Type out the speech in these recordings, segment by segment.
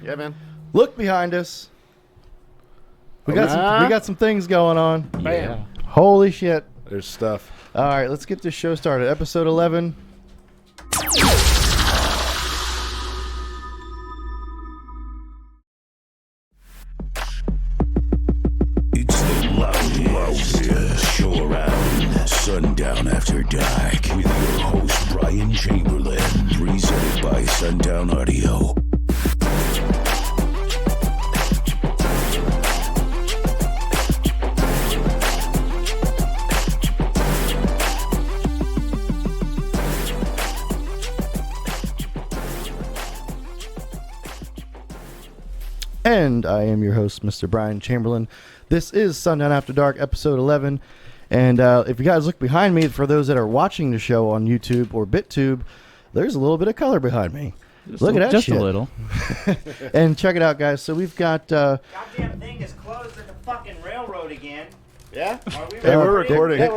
Yeah, man. Look behind us. We got some things going on. Yeah. Holy shit. There's stuff. All right, let's get this show started. Episode 11. It's the loudest show around. Sundown After Dark with your host Bryan Chamberlain, presented by Sundown Audio. And I am your host, Mr. Bryan Chamberlain. This is Sundown After Dark, episode 11. And if you guys look behind me, for those that are watching the show on YouTube or BitTube, there's a little bit of color behind me. Look at that just shit. a little. And check it out, guys. So we've got... Goddamn thing is closed at the fucking railroad again. Yeah? Are we Hey, we're recording. there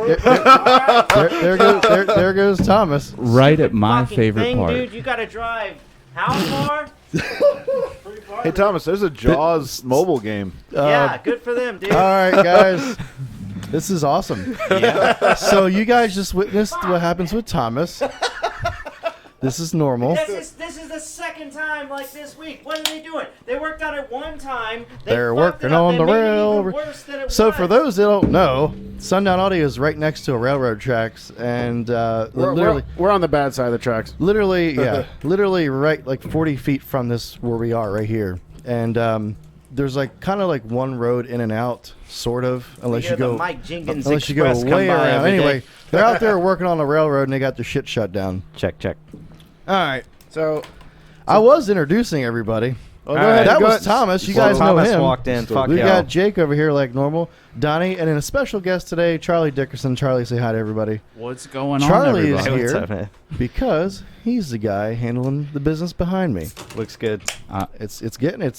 goes Thomas. Right at my Fucking favorite thing, part. Dude, you gotta drive how far? Pretty far. Hey, Thomas, there's a Jaws mobile game. Yeah, good for them, dude. All right, guys. This is awesome. Yeah. So you guys just witnessed what happens with Thomas. This is normal. This is the second time like this week. What are they doing? They worked on it one time. They're fucked working it up. on They the made it rail. even worse than it So was. for those that don't know, Sundown Audio is right next to a railroad tracks, and We're on the bad side of the tracks. literally right like 40 feet from this where we are right here, and there's like kind of like one road in and out, sort of, unless you hear the go Mike Jenkins unless you go Express come way by around. every day. Anyway, they're out there working on the railroad, and they got their shit shut down. Check. All right, So, I was introducing everybody. go ahead. That Go was ahead. Thomas. You Well, guys know Thomas him. walked in. Fuck We y'all. got Jake over here like normal, Donnie, and then a special guest today, Charlie Dickerson. Charlie, say hi to everybody. What's going on, Charlie is everybody? here What's up, man? because he's the guy handling the business behind me. Looks good. It's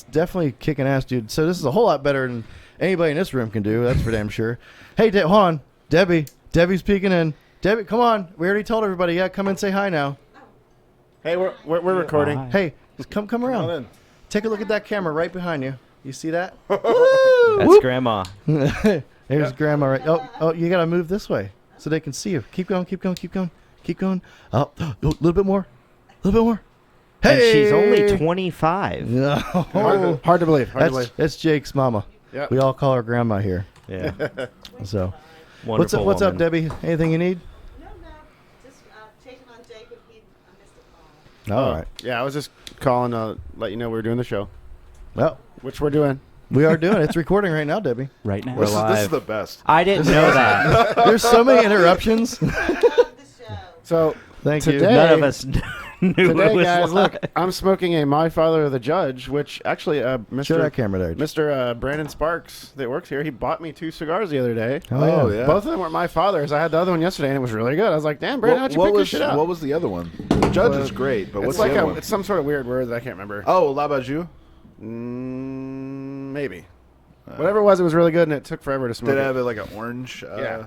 definitely kicking ass, dude. So this is a whole lot better than anybody in this room can do. That's for damn sure. Hey, hold on, Debbie's peeking in. Debbie, come on. We already told everybody. Yeah, come and say hi now. Hey, we're recording. Hi. Hey, just come Come on around. in. Take a look at that camera right behind you. You see that? That's Grandma. There's Grandma. Right. Oh, you gotta move this way so they can see you. Keep going. Oh, a little bit more. And Hey, she's only 25. No. Hard to believe. That's Jake's mama. Yep. We all call her Grandma here. Yeah. So, Wonderful what's up, woman. Debbie? Anything you need? No. Just checking on Jacob. I missed a call. All right. Yeah, I was just calling to let you know we were doing the show, Well, which we're doing. we are doing it. It's recording right now, Debbie. Right now. We're This live. is the best. I didn't know that. There's so many interruptions. I love the show. So, Thank you. Today- None of us knew it today, was guys, live. look, I'm smoking a My Father the Judge, which actually, Show Mr. that camera there. Mr. Brandon Sparks that works here, he bought me 2 cigars the other day. Oh, yeah. Both of them were My Father's. I had the other one yesterday, and it was really good. I was like, damn, Brandon, how'd you pick this shit up? What was the other one? The Judge is great, but It's what's like the other one? it's some sort of weird word that I can't remember. Oh, La Bajou? Maybe. Whatever it was really good, and it took forever to smoke. Did it it. have like an orange? Yeah.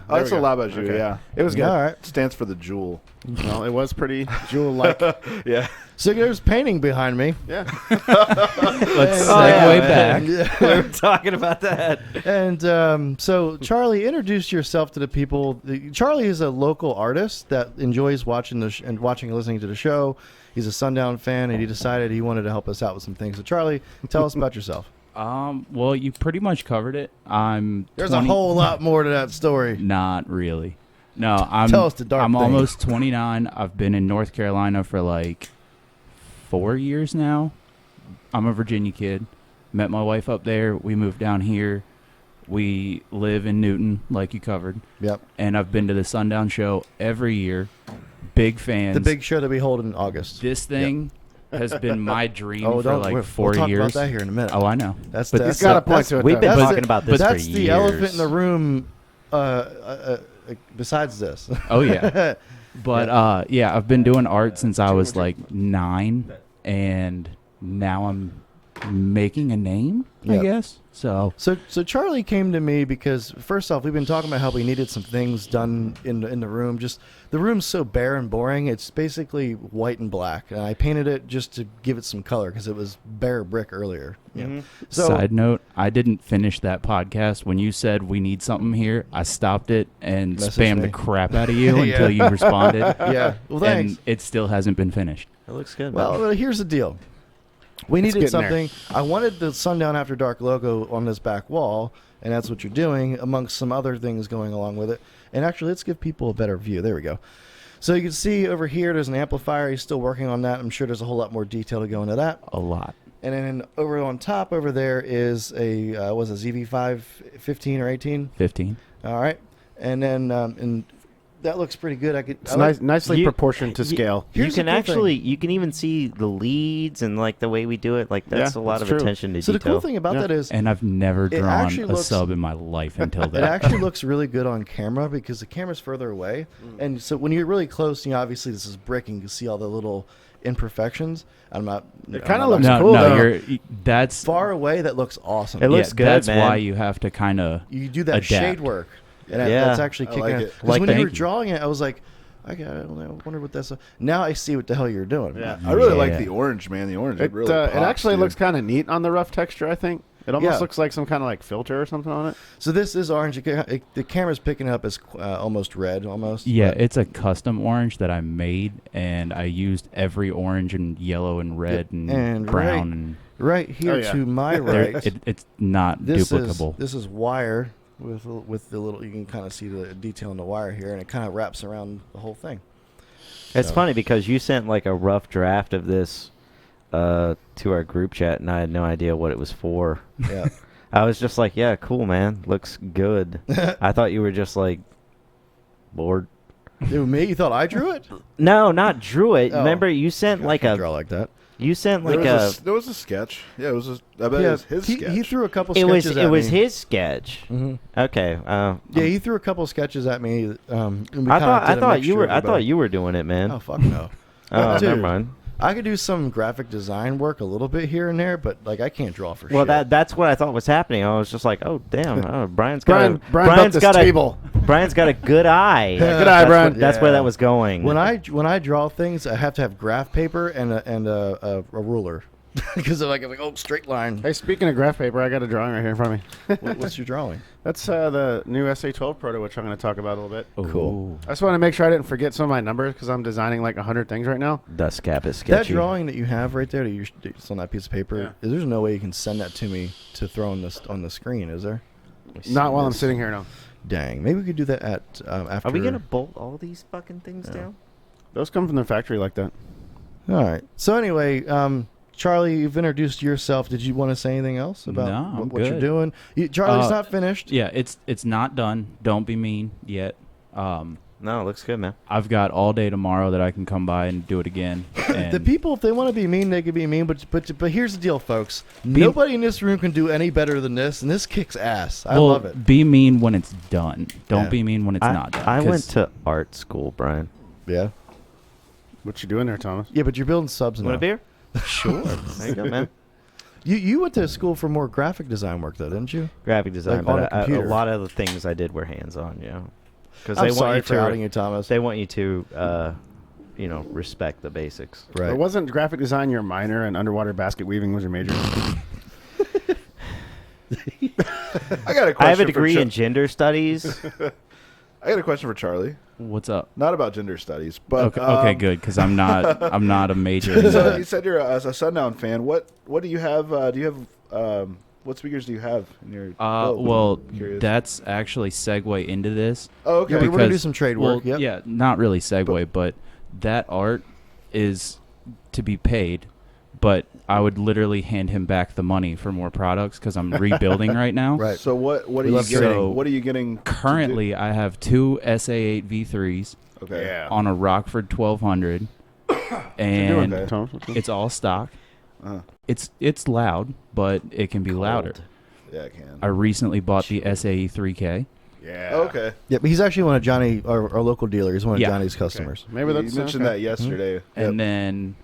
Oh, that's a There we La go. Bajou, Okay. yeah. It was good. All right. Stands for the jewel. Well, it was pretty jewel-like. Yeah. So there's painting behind me. Yeah. Let's Oh, yeah, segue man. back. We were talking about that. And so, Charlie, introduce yourself to the people. Charlie is a local artist that enjoys watching and listening to the show. He's a Sundown fan, and he decided he wanted to help us out with some things. So, Charlie, tell us about yourself. Well, you pretty much covered it. I'm. There's 20 a whole lot more to that story. Not really. No, I'm. Tell us the dark I'm thing. almost 29. I've been in North Carolina for like 4 years now. I'm a Virginia kid. Met my wife up there. We moved down here. We live in Newton, like you covered. Yep. And I've been to the Sundown show every year. Big fans. The big show that we hold in August. This thing has been my dream Oh, for don't. like we'll 4 talk years. about that here in a minute. Oh, I know. That's but that's He's got a that's- point to it, We've though. been That's talking the- about this for That's years. the elephant in the room. Besides this. Oh yeah. But yeah, I've been doing art since I was like 9, and now I'm making a name, I Yep. guess. So So Charlie came to me because first off, we've been talking about how we needed some things done in the room. Just the room's so bare and boring. It's basically white and black, and I painted it just to give it some color because it was bare brick earlier. Yeah. So side note, I didn't finish that podcast. When you said we need something here, I stopped it and Message spammed me. the crap out of you Yeah. until you responded. yeah, well, thanks. And it still hasn't been finished. It looks good. Well, here's the deal. We It's needed getting there. something. I wanted the Sundown After Dark logo on this back wall, and that's what you're doing, amongst some other things going along with it. And actually, let's give people a better view. There we go. So you can see over here, there's an amplifier. He's still working on that. I'm sure there's a whole lot more detail to go into that. A lot. And then over on top over there is a, was a ZV5 15 or 18? 15. All right. And then and that looks pretty good. It's nicely You- proportioned to scale. You Here's the can cool actually, you can even see the leads and like the way we do it. Like that's Yeah, a lot that's of true. attention to So the detail. cool thing about Yeah. that is And I've never It drawn actually a looks- sub in my life until it that. actually looks really good on camera because the camera's further away. And so when you're really close, obviously this is brick and you can see all the little imperfections. I'm not. It kinda I'm not- looks no, cool, no, though. that's far away. That looks awesome. It looks good, That's man. why you have to kind of. You do that adapt. shade work. And Yeah. that's actually I kicking like ass. it. 'Cause Like, when you thank were you. drawing it, I was like, I don't know, I wonder what that's. Now I see what the hell you're doing. Yeah. I really Yeah. like the orange, man. The orange. It, really it pops, actually dude. looks kind of neat on the rough texture, I think. It almost Yeah. looks like some kind of like filter or something on it. So this is orange. The camera's picking up as almost red, almost. Yeah, but- it's a custom orange that I made, and I used every orange and yellow and red and, and brown, and right here Oh, yeah. to my there- right. it's not This duplicable. This is wire with the little. You can kind of see the detail in the wire here, and it kind of wraps around the whole thing. It's So- funny because you sent like a rough draft of this to our group chat, and I had no idea what it was for. Yeah. I was just like, "Yeah, cool, man. Looks good." I thought you were just like bored. Dude, me? You thought I drew it? No, not drew it. Oh. Remember, you sent I like can't a draw like that. you sent like there was a sketch. Yeah, it was. I bet it was his sketch. He threw a couple. it was sketches it at was me. his sketch. Mhm. Okay. Yeah, he threw a couple sketches at me. And we I kinda thought did a mixture of I thought both. you were doing it, man. Oh fuck no. Oh, Dude, never mind. I could do some graphic design work a little bit here and there, but like I can't draw for Well, shit. that's what I thought was happening. I was just like, "Oh, damn! Oh, Brian's Brian got built this table. Brian's got a good eye." Good eye, That's Brian. what- that's where Yeah. that was going. When I draw things, I have to have graph paper and a ruler because I'm like straight line. Hey, speaking of graph paper, I got a drawing right here in front of me. What's your drawing? That's the new SA12 proto, which I'm going to talk about a little bit. Cool. I just want to make sure I didn't forget some of my numbers because I'm designing like 100 things right now. Dust cap is That sketchy. drawing that you have right there, it's on that piece of paper. There's no way you can send that to me to throw on the screen, is there? Not while I'm sitting here now. Dang, maybe we could do that at after. Are we gonna bolt all these fucking things Yeah. down? Those come from the factory like that. All right. So anyway, Charlie, you've introduced yourself. Did you want to say anything else about No, I'm what you're good. doing? Charlie's not finished. Yeah, it's not done. Don't be mean yet. No, it looks good, man. I've got all day tomorrow that I can come by and do it again. And The people, if they want to be mean, they can be mean. But here's the deal, folks. Nobody in this room can do any better than this, and this kicks ass. I well, love it. Be mean when it's done. Don't Yeah. be mean when it's I, not done. I 'cause went to art school, Brian. Yeah. What you doing there, Thomas? Yeah, but you're building subs now. Want a beer? Sure. There you go, man. You went to school for more graphic design work, though, didn't you? Graphic design, Like on but a computer. lot of the things I did were hands-on, you know. Because I'm they want sorry you for to outing you, Thomas. They want you to, respect the basics. Right. It wasn't graphic design your minor and underwater basket weaving was your major. I got a question. I have a for degree in gender studies. I got a question for Charlie. What's up? Not about gender studies, but Okay, good, because I'm not a major. in So that. you said you're a Sundown fan. What do you have? Do you have what speakers do you have in your? Well, curious. that's actually segue into this. Oh, okay. Yeah, we're gonna do because- some trade well, work. Yep. Yeah, not really segue, but that art is to be paid. But I would literally hand him back the money for more products because I'm rebuilding right now. Right. So what are We you love getting? trading. What are you getting? to do? Currently, I have two SA8 V3s Okay. Yeah. on a Rockford 1200, and Okay. Thomas, what's up? it's all stock. Uh-huh. It's loud, but it can be louder. Yeah, I can. I recently bought the SAE 3K. Yeah. Okay. Yeah, but he's actually one of Johnny, our local dealer. He's one of Yeah. Johnny's customers. Maybe You that's mentioned okay. that yesterday. And then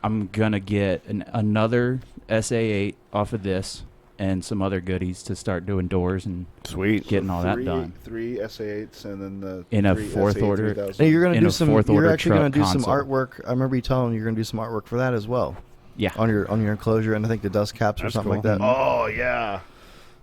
I'm gonna get another SA8 off of this and some other goodies to start doing doors and Sweet. getting all that done. 3 SA8s and then the In a 3 fourth SA8 order. 3000. Hey, you're gonna In do a some. fourth You're order actually gonna truck do some console. artwork. I remember you telling me you're gonna do some artwork for that as well. Yeah. On your enclosure, and I think the dust caps or That's something like cool. that. Oh yeah.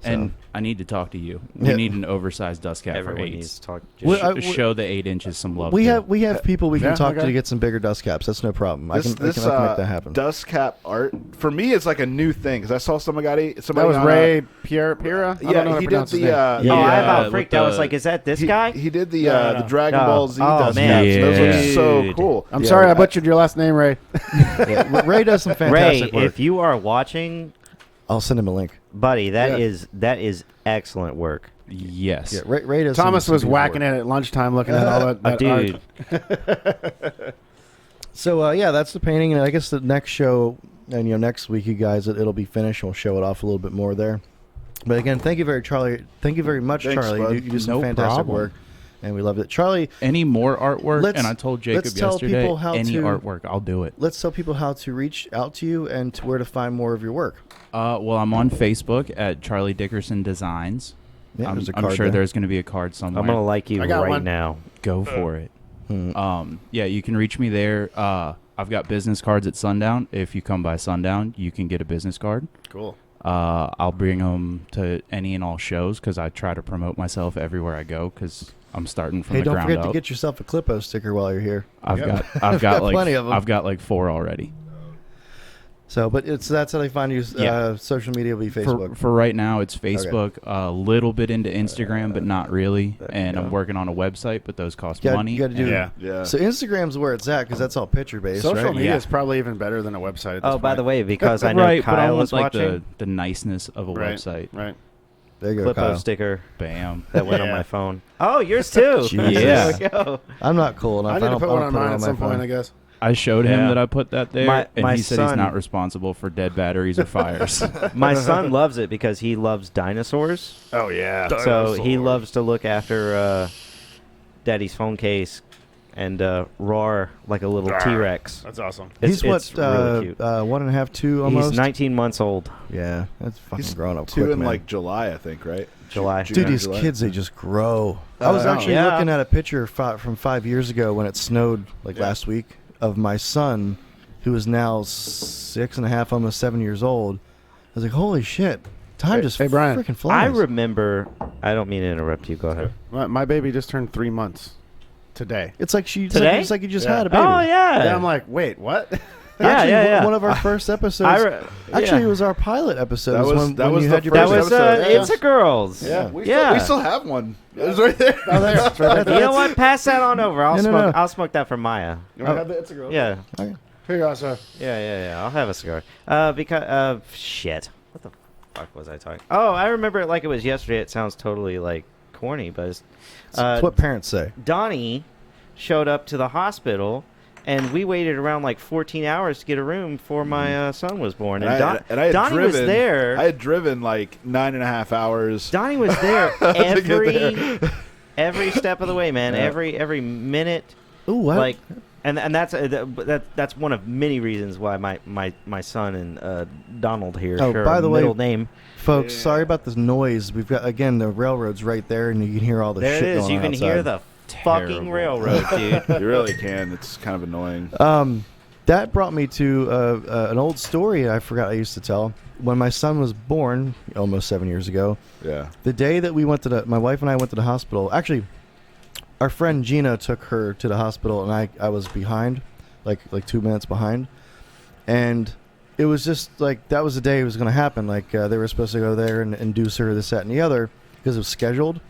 And I need to talk to you. We Yeah. need an oversized dust cap for Everyone 8s. needs to talk. Well, Show the 8 inches some love. We too. have people we can Yeah, talk to okay. get some bigger dust caps. That's no problem. I can make that happen. Dust cap art for me is like a new thing because I saw somebody That was on Ray Pira. I don't know yeah, how to he did pronounce his the. name. Oh, I Yeah, about with freaked out. I was the- like, is that this he, guy? He did the No. the Dragon No. Ball Z Oh, dust man. caps. Those Yeah. look so Dude. cool. I'm sorry, I butchered your last name, Ray. Yeah, Ray does some Ray, fantastic work. if you are watching, I'll send him a link. buddy, that Yeah. is excellent work. Yes. Yeah, Ray does. Thomas some was beautiful whacking work. it at lunchtime, looking at all that. that Dude, art. So yeah, that's the painting, and I guess the next show, and next week, you guys, it'll be finished. We'll show it off a little bit more there. But again, thank you very much, Thanks, Charlie. bud. You do some No fantastic problem. work, and we loved it. Charlie, Any more artwork? Let's- And I told Jacob let's tell yesterday, people how any to- artwork, I'll do it. let's tell people how to reach out to you and to where to find more of your work. Well, I'm on Facebook at Charlie Dickerson Designs. Yeah, I'm there's a I'm card sure there. there's going to be a card somewhere. I'm gonna like you I got right one. now. Go for it. Hmm. Yeah, you can reach me there. I've got business cards at Sundown. If you come by Sundown, you can get a business card. Cool. I'll bring them to any and all shows because I try to promote myself everywhere I go because I'm starting from Hey, the don't ground forget up. to get yourself a Clippo sticker while you're here. I've Yeah. got I've got like plenty of 'em. I've got like 4 already. So, but that's how they find you. Yeah. Social media will be Facebook. For right now, it's Facebook. A little bit into Instagram, but not really. And I'm working on a website, but those cost money. You got to do. Yeah. Yeah. So Instagram's where it's at because that's all picture based, Social right? media Yeah. is probably even better than a website. At Oh, this by point. the way, because I know right, but I Kyle want is like watching, the niceness of a Right. website. Right. There you go, Clippo Kyle. sticker Bam. that went on Yeah. my phone. Oh, yours too. Jesus. Yeah. There we go. I'm not cool enough. I need to don't- put I one don't on put it mine at my some point, phone. I guess. I showed him Yeah. that I put that there, My and he said he's son- not responsible for dead batteries or fires. My son loves it because he loves dinosaurs. Oh yeah. So he loves to look after Daddy's phone case and roar like a little T-Rex. That's awesome. He's It's really cute. 1.5, 2 almost. He's 19 months old. Yeah, that's fucking He's grown up 2 quick, in man. like July, I think, right? July. June Dude, or these July. kids, they just grow. I was actually Yeah. looking at a picture from 5 years ago when it snowed last week of my son, who is now 6.5, almost 7 years old. I was like, holy shit, time just hey, Bryan. freaking flies. I remember. I don't mean to interrupt you. Go ahead. My baby just turned 3 months today. It's like Today? It's like you just Yeah. had a baby. Oh yeah. Yeah, I'm like, wait, what? Actually, yeah. one of our first episodes. Actually, it was our pilot episode. That was- that when was you the had your That first was episode. It's a girls. Yeah. Yeah. We still have one. It's right there. Oh, there. It's right there. You know what? Pass that on over. I'll No, no, smoke. no. I'll smoke that for Maya. You wanna have the- it's a girl. Yeah. Okay. Here you go, sir. Yeah. I'll have a cigar. Because shit. What the fuck was I talking? Oh, I remember it like it was yesterday. It sounds totally like corny, but It's what parents say. Donnie showed up to the hospital, and we waited around like 14 hours to get a room before my son was born. And I had Donnie driven, was there. I had driven like 9.5 hours. Donnie was there to get there. every step of the way, man. Yeah. Every minute. Ooh, what? Like, and that's that's one of many reasons why my son and Donald here Oh, share by a the way, middle name. Folks, sorry about this noise. We've got, again, the railroad's right there, and you can hear all the There shit it is. going You on can outside. hear the fucking Terrible. railroad, dude. You really can. It's kind of annoying. That brought me to an old story I forgot I used to tell. When my son was born, almost 7 years ago, Yeah. the day that we went to my wife and I went to the hospital, actually, our friend Gina took her to the hospital, and I was behind, like 2 minutes behind. And it was just like, that was the day it was going to happen. Like, they were supposed to go there and induce her, this, that, and the other, because it was scheduled.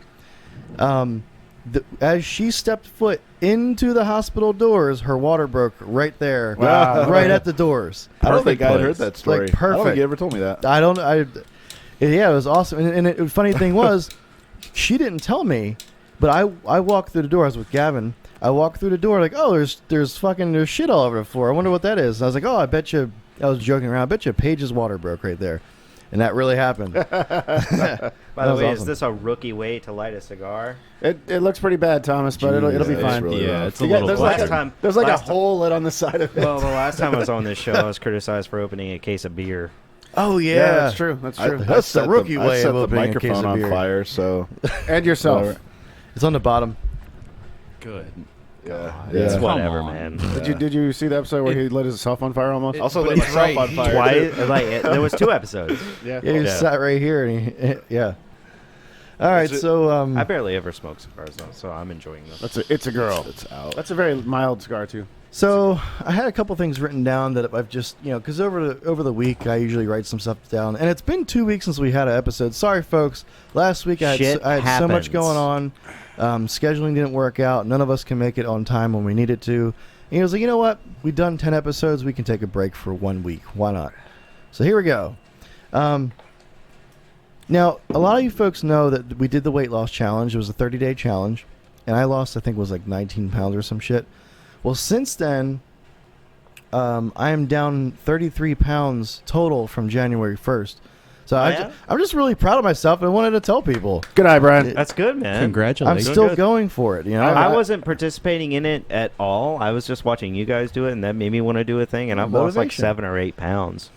As she stepped foot into the hospital doors, her water broke right there, Wow. right at the doors. I don't think Perfect I'd heard place. that story. Like, I don't perfect. think you ever told me that. Yeah, it was awesome. And the funny thing was, she didn't tell me, but I walked through the door. I was with Gavin. I walked through the door like, oh, there's shit all over the floor. I wonder what that is. And I was like, oh, I was joking around. I bet you Paige's water broke right there. And that really happened. By the was way, is awesome. this a rookie way to light a cigar? It looks pretty bad, Thomas, but it'll be it's fine. really Yeah, rough. it's a You got- little there's black. like there's like a hole lit on the side of it. Well, the last time I was on this show, I was criticized for opening a case of beer. Oh, yeah. Yeah, that's true. That's true. That's the rookie way I set of the opening a case microphone of on beer. fire, so And yourself. Whatever. It's on the bottom. Good. yeah. It's yeah. whatever, on. man. Did you see the episode where he lit himself on fire almost? Also But lit it's myself right on fire. Twice, there was 2 episodes. Yeah. Yeah, he Yeah. sat right here. And he, yeah. All right, Is it- so... I barely ever smoke cigars, though, so I'm enjoying this. It's a girl. It's out. That's a very mild cigar too. So I had a couple things written down that I've just, because over the week I usually write some stuff down, and it's been 2 weeks since we had an episode. Sorry, folks. Last week I Shit had so much happens. going on. Scheduling didn't work out. None of us can make it on time when we needed to. And he was like, you know what? We've done 10 episodes. We can take a break for 1 week. Why not? So here we go. Now, a lot of you folks know that we did the weight loss challenge. It was a 30-day challenge, and I lost, I think it was like 19 pounds or some shit. Well, since then, I am down 33 pounds total from January 1st. So I'm just really proud of myself, and I wanted to tell people. Good eye, Brian. That's good, man. I'm Congratulations. still good. going for it, I wasn't participating in it at all. I was just watching you guys do it, and that made me want to do a thing, and I've lost like Motivation. 7 or 8 pounds.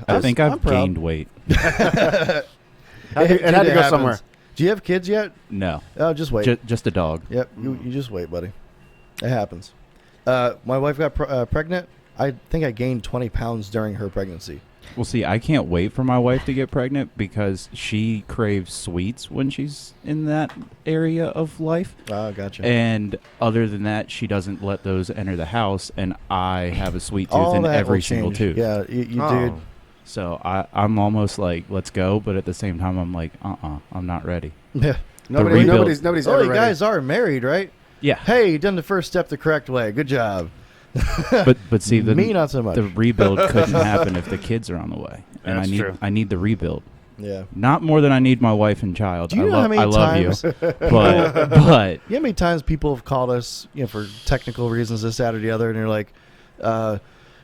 I think I'm I've proud. gained weight. It had to go happens. somewhere. Do you have kids yet? No, Oh, just wait. just a dog. Yep, you just wait, buddy. It happens. My wife got pregnant. I think I gained 20 pounds during her pregnancy. Well, see, I can't wait for my wife to get pregnant because she craves sweets when she's in that area of life. Oh, gotcha. And other than that, she doesn't let those enter the house, and I have a sweet tooth All in that every will single change. tooth. Yeah, you Oh. dude. So I'm almost like, let's go, but at the same time, I'm like, I'm not ready. Yeah. rebuild. Nobody's Oh, ever you ready. guys are married, right? Yeah, Hey, you done the first step the correct way. Good job. but see, Me, not so much. the rebuild couldn't happen if the kids are on the way, and That's true. I need the rebuild. Yeah. Not more than I need my wife and child. Do you know how many I love times? you, but You know how many times people have called us, for technical reasons, this, that, or the other, and they're like,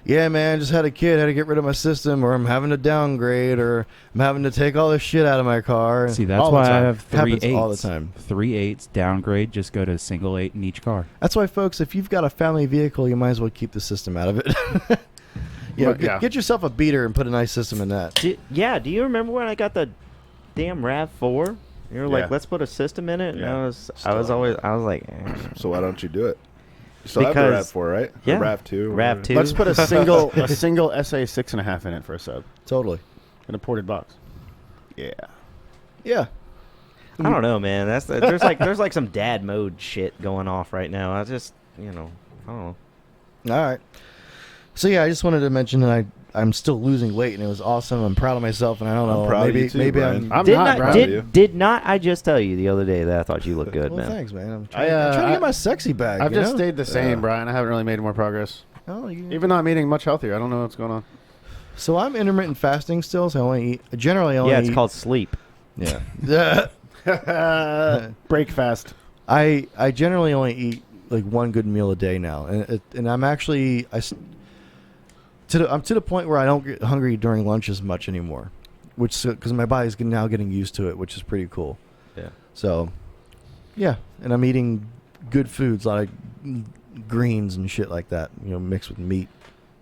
yeah, man, just had a kid, had to get rid of my system, or I'm having to downgrade, or I'm having to take all this shit out of my car. see, that's All the why I time. have 3 Happens eights. all the time. 3 eights downgrade. Just go to single 8 in each car. That's why, folks, if you've got a family vehicle, you might as well keep the system out of it. Well, yeah. Get yourself a beater and put a nice system in that. Do you remember when I got the damn RAV4? You were like, Yeah. let's put a system in it, and Yeah. I was like, So why don't you do it? You still have the Because- RAV4, right? yeah. Or RAV2. or RAV2. whatever. Let's put a single SA 6.5 in it for a sub Totally. in a ported box. Yeah. Yeah. I don't know, man. There's like some dad mode shit going off right now. I just, I don't know. All right. So yeah, I just wanted to mention that I'm still losing weight, and it was awesome. I'm proud of myself, and I don't I'm know. proud of maybe you too, maybe Brian. I'm. Did not, not Brian. did not I just tell you the other day that I thought you looked good, Well, man? thanks, man. I'm I, trying to I- get my sexy back. I've you just know? stayed the same, Yeah. Brian. I haven't really made more progress. Oh, you- Even though I'm eating much healthier, I don't know what's going on. So I'm intermittent fasting still. So I only eat. Generally, I only Yeah, it's eat, called sleep. Yeah. Break fast. I generally only eat like one good meal a day now, and I'm actually I'm to the point where I don't get hungry during lunch as much anymore, which because my body's now getting used to it, which is pretty cool. Yeah. So, yeah, and I'm eating good foods like greens and shit like that. Mixed with meat,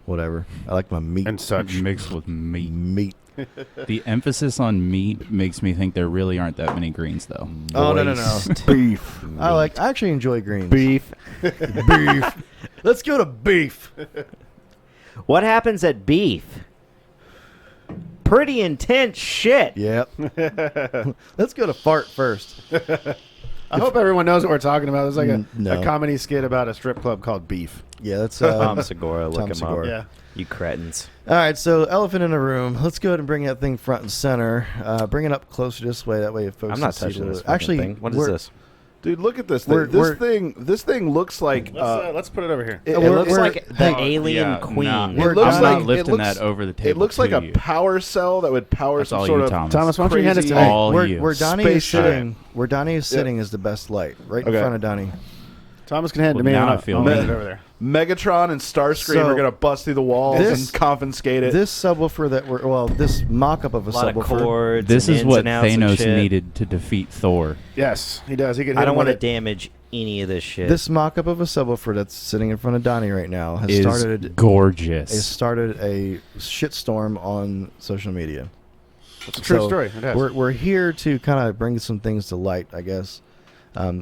whatever. I like my meat. And such. Mixed with meat. Meat. The emphasis on meat makes me think there really aren't that many greens, though. Oh no. Beef. I actually enjoy greens. Beef. Beef. Let's go to beef. What happens at beef? Pretty intense shit. Yep. Let's go to fart first. I hope everyone knows what we're talking about. There's like No. a comedy skit about a strip club called Beef. Yeah, that's Tom Segura, look Tom him Segura. up. Yeah. You cretins. All right, so elephant in the room. Let's go ahead and bring that thing front and center. Bring it up closer this way. That way, folks. I'm not can see touching the- this Actually, thing. What is we're- this? Dude, look at this We're- thing. This thing looks like. Let's put it over here. It we're- looks we're- like the hey, alien Yeah, queen. nah, It We're- looks I'm like not lifting it looks, that over the table. It looks like to a you. power cell that would power That's some all sort you, of. Thomas. Thomas, why don't you hand it to Crazy- me? All where, you. where Donnie is Spaceship. sitting, where Donnie is sitting is the best light, right in Okay. front of Donnie. Thomas can hand it to Well, me. now and I feel I'll mean. hand it over there. Megatron and Starscream So, are gonna bust through the walls this- and confiscate it. This subwoofer this mock-up of a A lot of subwoofer. cords. This and is ins what and outs and Thanos shit. needed to defeat Thor. Yes, he does. He can hit I don't him want to with it. damage any of this shit. This mock-up of a subwoofer that's sitting in front of Donnie right now has Is started It gorgeous. started a shitstorm on social media. It's a true So, story. It has. We're here to kind of bring some things to light, I guess.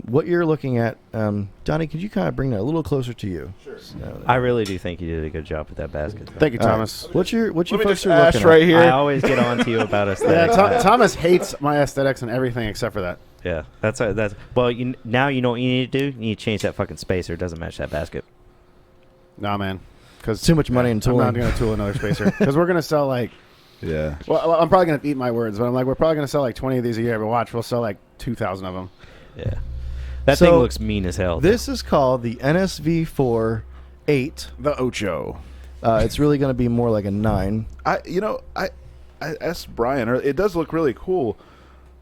What you're looking at, Donnie, could you kind of bring that a little closer to you? Sure. I really do think you did a good job with that basket. though. Thank you, All right. Thomas. What you Let me folks just are ash looking right at? here. I always get on to you about Yeah, aesthetics. Thomas hates my aesthetics and everything except for that. Yeah, that's well. Now you know what you need to do. You need to change that fucking spacer. It doesn't match that basket. Nah, man. Because Too much money in I'm tooling. not going to tool another spacer. Because we're going to sell like, Yeah. well, I'm probably going to eat my words, but I'm like, we're probably going to sell like 20 of these a year. But watch, we'll sell like 2,000 of them. Yeah, that So, thing looks mean as hell. This is called the NSv.4 8. The Ocho. It's really going to be more like a 9. I asked Brian. It does look really cool,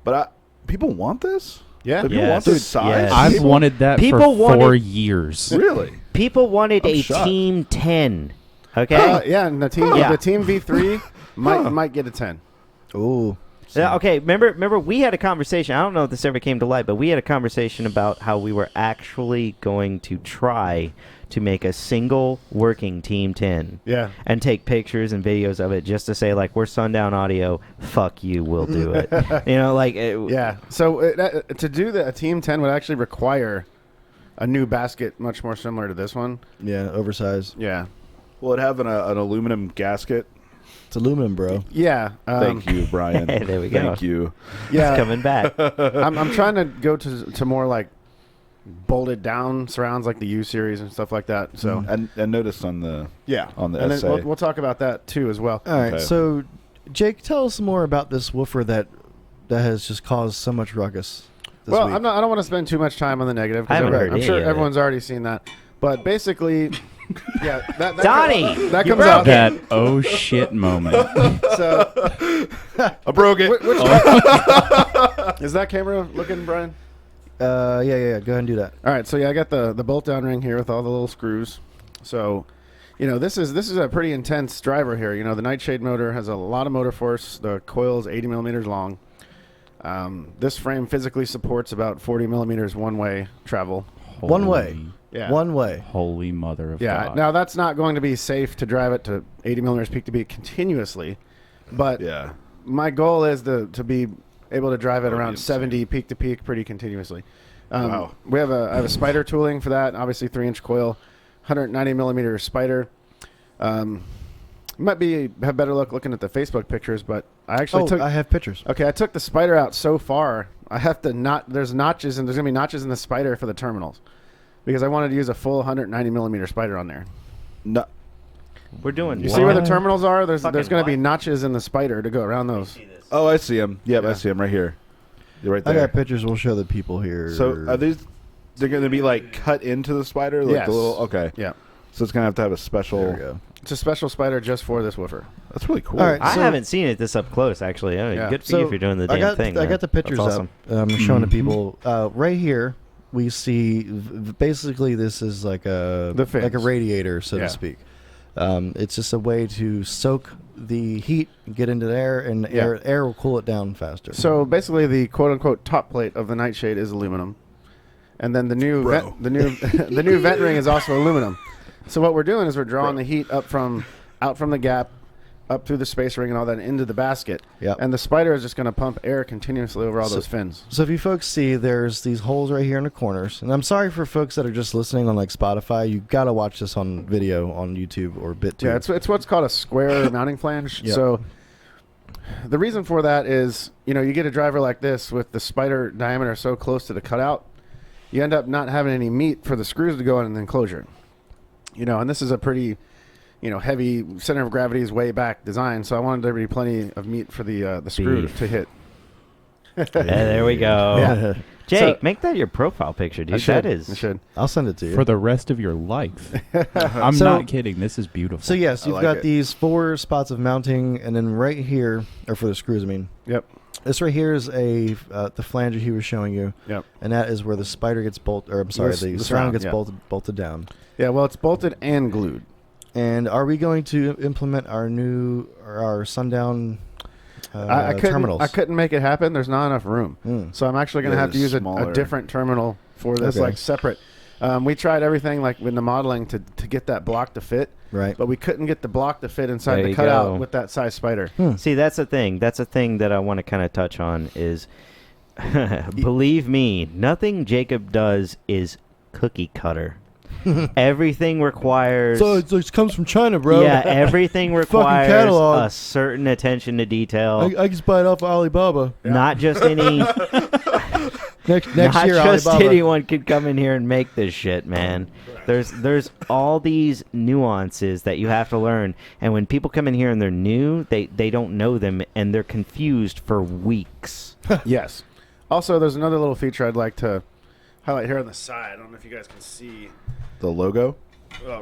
but people want this. Yeah. Do people Yes. want this Dude, size? yes. I've People- wanted that people for wanted- 4 years. Really. People wanted I'm a shocked. Team 10. Okay. Yeah, and the team V3 might get a 10. Ooh. Yeah, okay, remember we had a conversation. I don't know if this ever came to light, but we had a conversation about how we were actually going to try to make a single working Team 10 Yeah. and take pictures and videos of it just to say, like, we're Sundown Audio, fuck you, we'll do it. Yeah. So to do a Team 10 would actually require a new basket much more similar to this one. Yeah, oversized. Yeah. Will it have an aluminum gasket? It's aluminum, bro. Yeah. Thank you, Brian. There we go. Thank you. Yeah. It's coming back. I'm trying to go to more like bolted down surrounds like the U series and stuff like that. So And notice on the on the and essay. then we'll talk about that too as well. All right, Okay. so Jake, tell us more about this woofer that has just caused so much ruckus this Well, week. I don't want to spend too much time on the negative. 'cause I haven't heard I'm any sure of it. everyone's already seen that. But basically, yeah, that Donnie, that you comes broke out. That oh shit moment. So, I broke it. is that camera looking, Brian? Yeah. Go ahead and do that. All right, so yeah, I got the bolt down ring here with all the little screws. So, this is a pretty intense driver here. The Nightshade motor has a lot of motor force. The coil is 80 millimeters long. This frame physically supports about 40 millimeters one-way travel. One way. Holy- Yeah. One way. Holy mother of Yeah. God. Now that's not going to be safe to drive it to 80 millimeters peak to peak continuously, but Yeah. my goal is to be able to drive it That would be around insane. 70 peak to peak pretty continuously. Wow. I have a spider tooling for that. Obviously 3-inch coil, 190 millimeter spider. Might have better luck looking at the Facebook pictures, but I actually I have pictures. Okay, I took the spider out so far. I have to there's notches and there's gonna be notches in the spider for the terminals, because I wanted to use a full 190 millimeter spider on there. No. We're doing You see where the What? terminals are? There's Fucking going to be what? notches in the spider to go around those. Oh, I see him. Yep, Yeah. I see him right here. You're right I there. got pictures. We'll show the people here. So are these? They're going to be like cut into the spider, like Yes. the little. Okay. Yeah, So it's going to have a special. There we go. it's a special spider just for this woofer. That's really cool. All right. I So- haven't seen it this up close, actually. I mean, Yeah. good for you if you're doing the damn thing. I man. got the pictures That's awesome. up. I'm showing the Mhm. people. Right here, we see basically this is like a The fins. radiator, so Yeah. to speak. It's just a way to soak the heat, get into there, and Yeah. air will cool it down faster. So basically, the quote unquote top plate of the Nightshade is aluminum, and then the new Bro. the new vent ring is also aluminum. So what we're doing is we're drawing the heat out from the gap, up through the spacer ring and all that into the basket. Yep. And the spider is just going to pump air continuously over all those fins. So if you folks see, there's these holes right here in the corners, and I'm sorry for folks that are just listening on like Spotify. You got to watch this on video on YouTube or BitTube. Yeah, it's what's called a square mounting flange. Yep. So the reason for that is, you get a driver like this with the spider diameter so close to the cutout, you end up not having any meat for the screws to go in the enclosure. And this is a pretty, heavy center of gravity is way back design, so I wanted there to be plenty of meat for the screw Beef. to hit. Yeah, there we go. Yeah. Jake, So- make that your profile picture, dude. I should. That is. I should. I'll send it to you. For the rest of your life. I'm So- not kidding. This is beautiful. So yes, I you've like got it. these 4 spots of mounting, and then right here, or for the screws, I mean, Yep. This right here is the flanger he was showing you. Yep. And that is where the spider gets bolted, or I'm sorry, the surround gets bolted down. Yeah, well, it's bolted and glued. And are we going to implement our Sundown terminals? I couldn't make it happen. There's not enough room. So I'm actually going to have to use a different terminal for this, like separate. We tried everything like in the modeling to get that block to fit. Right. But we couldn't get the block to fit inside There the you cutout go. with that size spider. See, that's the thing. That's a thing that I want to kind of touch on is, believe me, nothing Jacob does is cookie cutter. Everything requires. So it comes from China, bro. Yeah, everything requires catalog. a certain attention to detail. I just buy it off of Alibaba. Not just any. Next Not year, just Alibaba. anyone could come in here and make this shit, man. There's all these nuances that you have to learn, and when people come in here and they're new, they don't know them and they're confused for weeks. Yes. Also, there's another little feature I'd like to highlight here on the side. I don't know if you guys can see. The logo?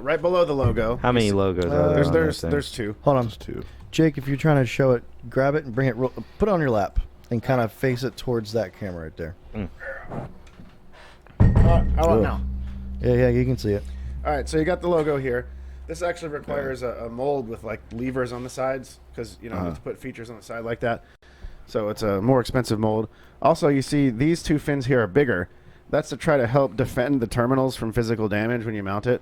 Right below the logo. How many logos are there? on that thing? There's two. Hold on. Just two. Jake, if you're trying to show it, grab it and bring it, put it on your lap and kind of face it towards that camera right there. How about now? Yeah, you can see it. All right, so you got the logo here. This actually requires a mold with like levers on the sides because you have to put features on the side like that. So it's a more expensive mold. Also, you see these two fins here are bigger. That's to try to help defend the terminals from physical damage when you mount it.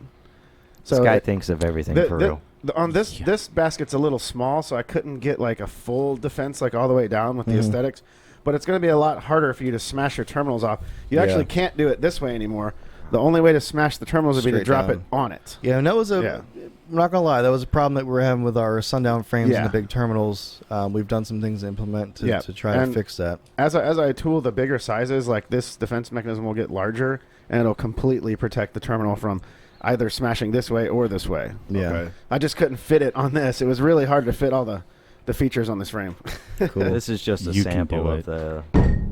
So This guy thinks of everything for real. On this basket's a little small, so I couldn't get like a full defense like all the way down with the aesthetics. But it's going to be a lot harder for you to smash your terminals off. You actually can't do it this way anymore. The only way to smash the terminals would be to Straight drop down. it on it. Yeah, and that was I'm not gonna lie, that was a problem that we were having with our Sundown frames and Yeah. the big terminals. We've done some things to implement to try And to fix that. As I tool the bigger sizes, like this defense mechanism will get larger, and it'll completely protect the terminal from either smashing this way or this way. Yeah. Okay. I just couldn't fit it on this. It was really hard to fit all the features on this frame. Cool. This is just a You can sample do of it. the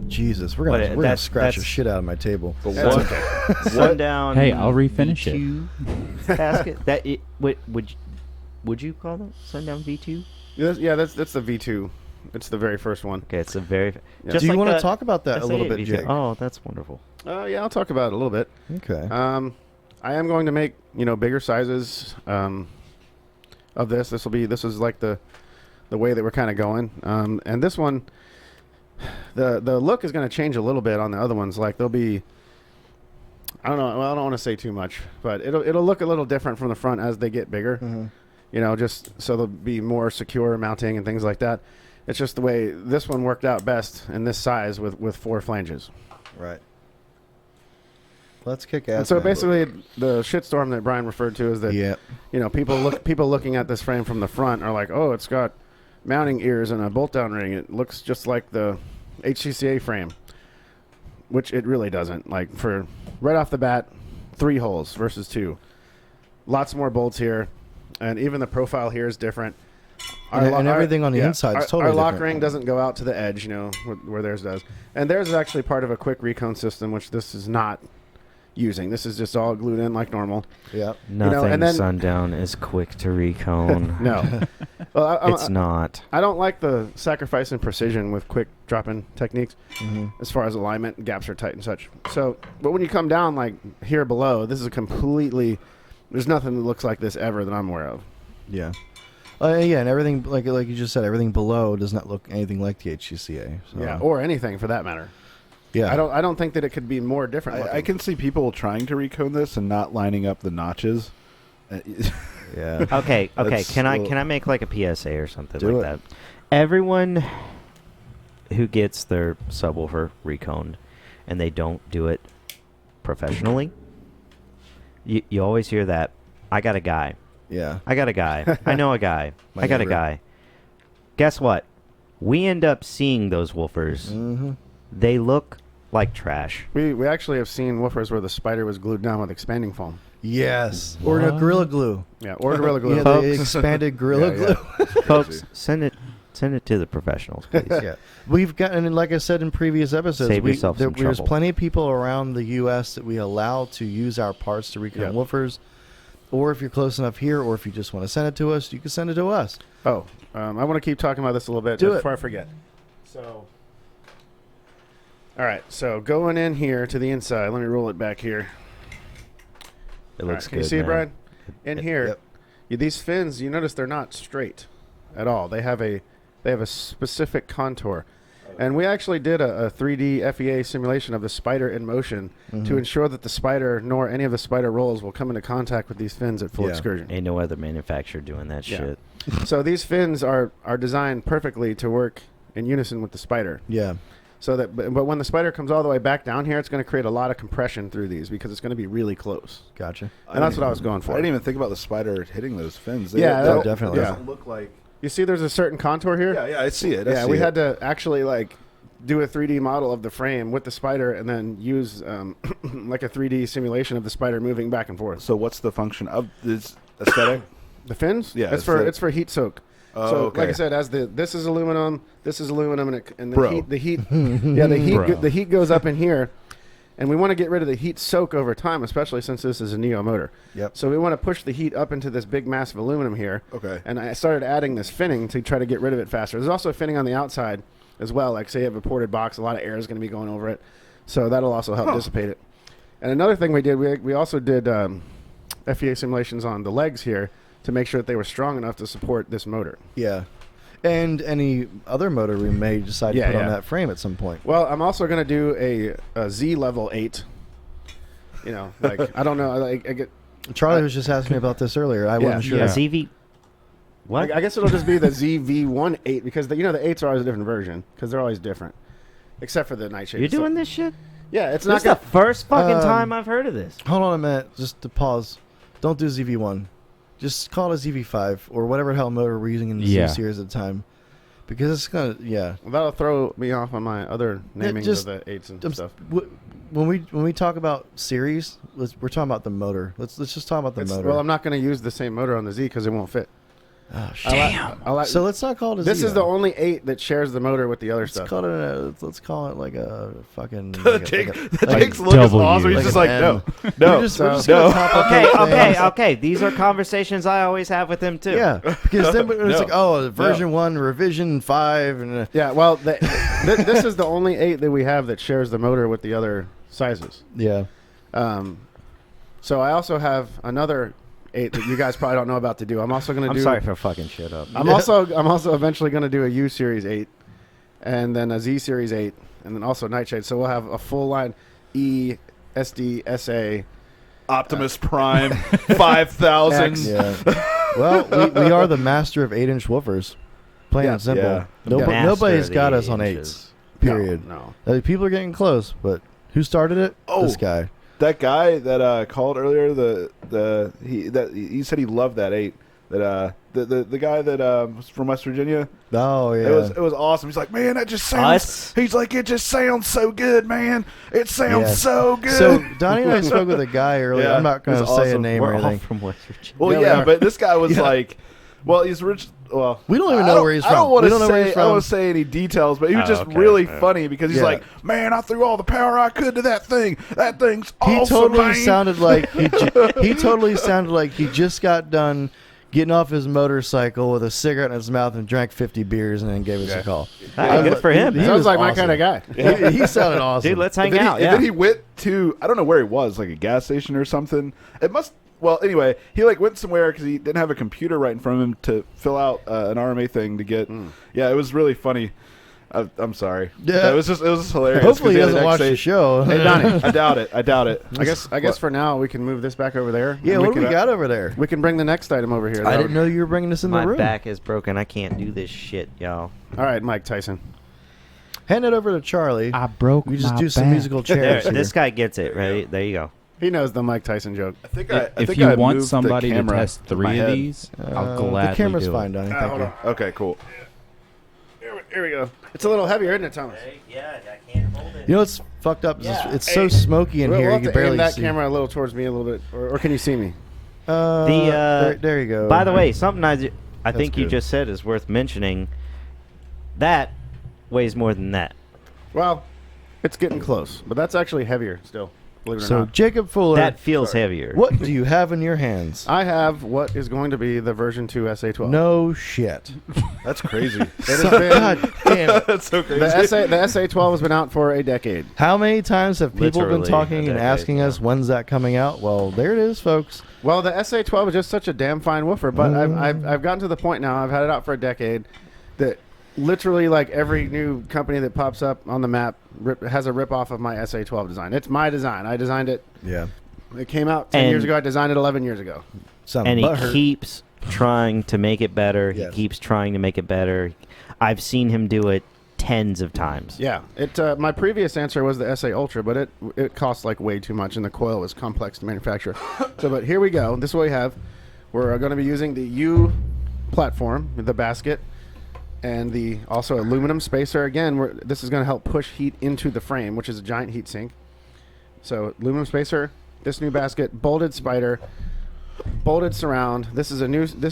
Jesus, we're But gonna that's- scratch the that's- shit out of my table. But That's what, okay. Sundown. Hey, I'll refinish it. V2 basket. Would you call that Sundown V2? That's the V2. It's the very first one. Okay, it's a very. Yeah. Just Do you like want to the talk about that a little S88 bit, V2. Jake? Oh, that's wonderful. Yeah, I'll talk about it a little bit. Okay. I am going to make bigger sizes of this. This is like the way that we're kind of going. And this one, the look is going to change a little bit on the other ones. Like they'll be, I don't know. Well, I don't want to say too much, but it'll look a little different from the front as they get bigger. Just so they'll be more secure mounting and things like that. It's just the way this one worked out best in this size with 4 flanges. Right. Let's kick ass. And so man. basically, the shitstorm that Brian referred to is that people looking at this frame from the front are like, oh, it's got mounting ears and a bolt down ring. It looks just like the HCCA frame, which it really doesn't. Like for right off the bat, 3 holes versus 2. Lots more bolts here, and even the profile here is different. And everything on the inside is totally Our lock different. ring doesn't go out to the edge, where theirs does. And theirs is actually part of a quick recone system, which this is not using. This is just all glued in like normal. Yeah. Nothing and then- Sundown is quick to recone. No. Well, It's not. I don't like the sacrifice in precision with quick drop-in techniques as far as alignment, gaps are tight and such. So, but when you come down like here below, this is there's nothing that looks like this ever that I'm aware of. Yeah. And everything like you just said, everything below does not look anything like the HCCA. So. Yeah, or anything for that matter. yeah. I don't think that it could be more different. I looking. can see people trying to recone this and not lining up the notches. Yeah. Okay. That's Can a I little- make like a PSA or something Do like it. that? Everyone who gets their subwoofer reconed and they don't do it professionally, you always hear that. I got a guy. Yeah. I got a guy. I know a guy. My I got a neighbor. guy. Guess what? We end up seeing those woofers. Mm-hmm. They look like trash. We actually have seen woofers where the spider was glued down with expanding foam. Yes. Or the Gorilla Glue. Yeah, or Gorilla Glue. Yeah, Folks. the expanded Gorilla Glue. Folks, send it to the professionals, please. Yeah, we've gotten, and like I said in previous episodes, Save yourself some there's trouble. plenty of people around the U.S. that we allow to use our parts to recon Yeah. woofers. Or if you're close enough here, or if you just want to send it to us, you can send it to us. Oh, I want to keep talking about this a little bit Do it. before I forget. So, All right, so going in here to the inside. Let me roll it back here. It All looks right, good. can you see it, man. Brian? In here, Yep. these fins. You notice they're not straight at all. They have a specific contour. And we actually did a 3D FEA simulation of the spider in motion to ensure that the spider nor any of the spider rolls will come into contact with these fins at full Yeah. excursion. Ain't no other manufacturer doing that Yeah. shit. So these fins are designed perfectly to work in unison with the spider. Yeah. So that, but when the spider comes all the way back down here, it's going to create a lot of compression through these because it's going to be really close. Gotcha. And that's what I was going for. I didn't even think about the spider hitting those fins. Yeah, that definitely. doesn't look like. You see, there's a certain contour here. Yeah, I see it. I Yeah, see we it. had to actually like do a 3D model of the frame with the spider, and then use like a 3D simulation of the spider moving back and forth. So what's the function of this aesthetic? The fins? Yeah, it's for heat soak. Oh, so okay. like I said, this is aluminum, and Bro. the heat, yeah, Bro. the heat goes up in here, and we want to get rid of the heat soak over time, especially since this is a Neo motor. Yep. So we want to push the heat up into this big mass of aluminum here. Okay. And I started adding this finning to try to get rid of it faster. There's also a finning on the outside as well. Like say you have a ported box, a lot of air is going to be going over it, so that'll also help dissipate it. And another thing we did, we also did FEA simulations on the legs here to make sure that they were strong enough to support this motor. Yeah. And any other motor we may decide to put on that frame at some point. Well, I'm also going to do a Z level 8. You know, like I don't know, like I get. Charlie was just asking me about this earlier. I wasn't sure. Yeah, ZV. What? I guess it'll just be the ZV18 because the 8s are always a different version because they're always different, except for the nightshade. You're doing this shit? Yeah, it's This not is the first fucking Um, time I've heard of this. Hold on a minute, just to pause. Don't do ZV1. Just call it a ZV5 or whatever hell motor we're using in the Yeah. Z series at the time. Because it's gonna, yeah. That'll throw me off on my other namings just- of the 8s and I'm s- stuff. When we talk about series, we're talking about the motor. Let's just talk about the motor. Well, I'm not going to use the same motor on the Z because it won't fit. Oh, shit. So So let's not call it a this Z, is the though. only 8 that shares the motor with the other Let's stuff. call it let's call it like a fucking. like a- Jake, like a- Jake's look is W. awesome. He's Like just an like, M. no, We're no, just gonna no. top up Okay, those okay, things. okay. These are conversations I always have with him too. Yeah, because then it's No. like, oh, version 1, revision 5, and Yeah, well, this is the only 8 that we have that shares the motor with the other sizes. yeah. So I also have another 8 that you guys probably don't know about to do. I'm also going to I'm do. sorry for fucking shit up. I'm also eventually going to do a U Series 8, and then a Z Series 8, and then also Nightshade. So we'll have a full line E, SD, SA. Optimus Prime 5000. X. Yeah. Well, we are the master of 8-inch woofers. Plain Yeah. and simple. Yeah. Master Nobody's of the got us on 8 inches. 8s. Period. No. People are getting close, but who started it? Oh. This guy. That guy that called earlier, he said he loved that 8. That the guy that was from West Virginia. Oh, yeah. It was awesome. He's like, man, that just sounds. Us? He's like, it just sounds so good, man. It sounds Yeah. so good. So Donnie and I spoke with a guy earlier. Yeah, I'm not going to it say was a awesome. name We're or all anything. from West Virginia. well, Yeah, we yeah, are. but this guy was Yeah. like, well, he's rich. Well, We don't even I know where he's I don't from. want We to don't know where he's say. I don't from. want to say any details, but he was Oh, just okay, really yeah. funny because he's Yeah. like, man, I threw all the power I could to that thing. That thing's He awesome, totally man. sounded like he totally sounded like he just got done getting off his motorcycle with a cigarette in his mouth and drank 50 beers and then gave us a call. Hey, good for him. He Sounds was like my awesome. kind of guy. He sounded awesome. Dude, let's hang And then out. He, Yeah. and then he went to, I don't know where he was, like a gas station or something. It must. Well, anyway, he like went somewhere because he didn't have a computer right in front of him to fill out an RMA thing to get. Yeah, it was really funny. I'm sorry. Yeah. it was just hilarious. Hopefully he 'cause doesn't watch the show. Hey, Donnie. I doubt it. I doubt it. I guess for now we can move this back over there. Yeah, and what do we can, got over there? We can bring the next item over here. I didn't know you were bringing this in My the room. back is broken. I can't do this shit, y'all. All right, Mike Tyson. Hand it over to Charlie. I broke We just my do some back. musical There, chairs here. this guy gets it, right? There you go. He knows the Mike Tyson joke. I think If you want somebody to test 3 of these, I'll gladly The camera's do fine, it. Donnie. Thank hold you. on. Okay, cool. Here we go. It's a little heavier, isn't it, Thomas? Yeah, I can't hold it. You know what's fucked up? Is Yeah. It's so smoky in We'll here. have You to can barely aim that see. camera a little towards me a little bit, or can you see me? There you go. By the way, something I think you good. just said is worth mentioning. That weighs more than that. Well, it's getting close, but that's actually heavier still. believe it or So not. Jacob Fuller, That feels heavier. what do you have in your hands? I have what is going to be the version 2 SA12. No shit. That's crazy. It has been, God damn it. That's so crazy. the SA12 has been out for a decade. How many times have people been Literally talking a and decade, asking us when's that coming out? Well, there it is, folks. Well, the SA12 is just such a damn fine woofer, but I've gotten to the point now, I've had it out for a decade, that literally like every new company that pops up on the map has a rip-off of my SA12 design. It's my design. I designed it. Yeah. It came out 10 years And- ago. I designed it 11 years ago. And he butthurt. keeps trying to make it better. Yes. He keeps trying to make it better. I've seen him do it tens of times. Yeah. My previous answer was the SA Ultra, but it costs like way too much, and the coil was complex to manufacture. But here we go. This is what we have. We're going to be using the U platform, the basket, and the also aluminum spacer. Again, this is going to help push heat into the frame, which is a giant heat sink. So aluminum spacer, this new basket, bolted spider, bolted surround. This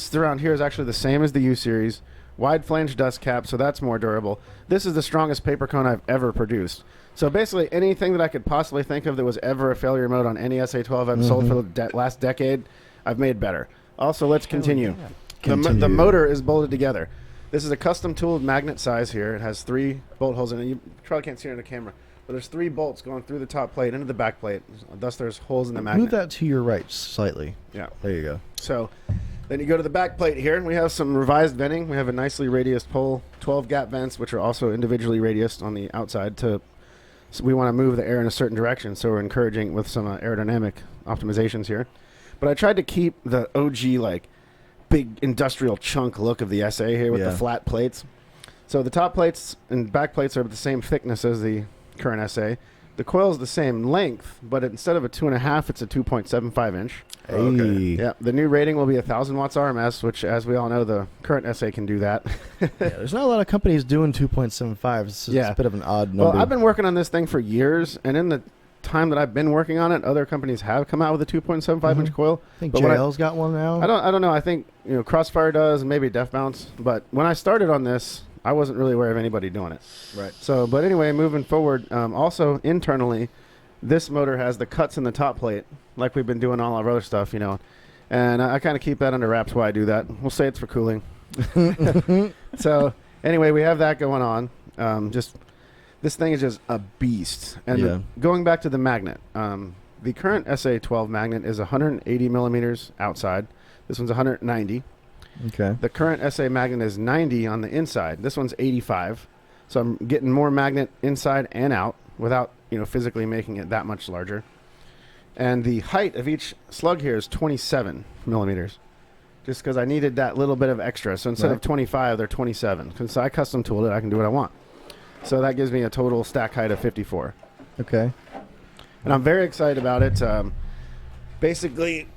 surround here is actually the same as the U series. Wide flange dust cap, so that's more durable. This is the strongest paper cone I've ever produced. So basically anything that I could possibly think of that was ever a failure mode on any SA12 I've sold for the last decade, I've made better. Also, let's continue. The motor is bolted together. This is a custom tooled magnet size here. It has 3 bolt holes in it. You probably can't see it on the camera, but there's 3 bolts going through the top plate into the back plate. Thus, there's holes in the magnet. Move that to your right slightly. Yeah. There you go. So then you go to the back plate here, and we have some revised venting. We have a nicely radiused pole, 12 gap vents, which are also individually radiused on the outside. So we want to move the air in a certain direction, so we're encouraging with some aerodynamic optimizations here. But I tried to keep the OG, like, big industrial chunk look of the SA here with the flat plates. So the top plates and back plates are the same thickness as the current SA. The coil is the same length, but instead of a 2.5, it's a 2.75 inch. Hey. Yeah, the new rating will be 1,000 watts RMS, which, as we all know, the current SA can do that. Yeah, there's not a lot of companies doing 2.75. It's a bit of an odd number. Well, I've been working on this thing for years, and in the time that I've been working on it, other companies have come out with a 2.75 inch coil. I think But when JL's got one now. I don't know. I think Crossfire does, and maybe Def Bounce. But when I started on this, I wasn't really aware of anybody doing it. Right. So, but anyway, moving forward, also internally, this motor has the cuts in the top plate, like we've been doing all our other stuff, and I kind of keep that under wraps while I do that. We'll say it's for cooling. So anyway, we have that going on. This thing is just a beast. And going back to the magnet, the current SA12 magnet is 180 millimeters outside. This one's 190. Okay. The current SA magnet is 90 on the inside. This one's 85. So I'm getting more magnet inside and out without, physically making it that much larger. And the height of each slug here is 27 millimeters. Just because I needed that little bit of extra. So instead of 25, they're 27. Because I custom tooled it, I can do what I want. So that gives me a total stack height of 54. Okay. And I'm very excited about it. Basically,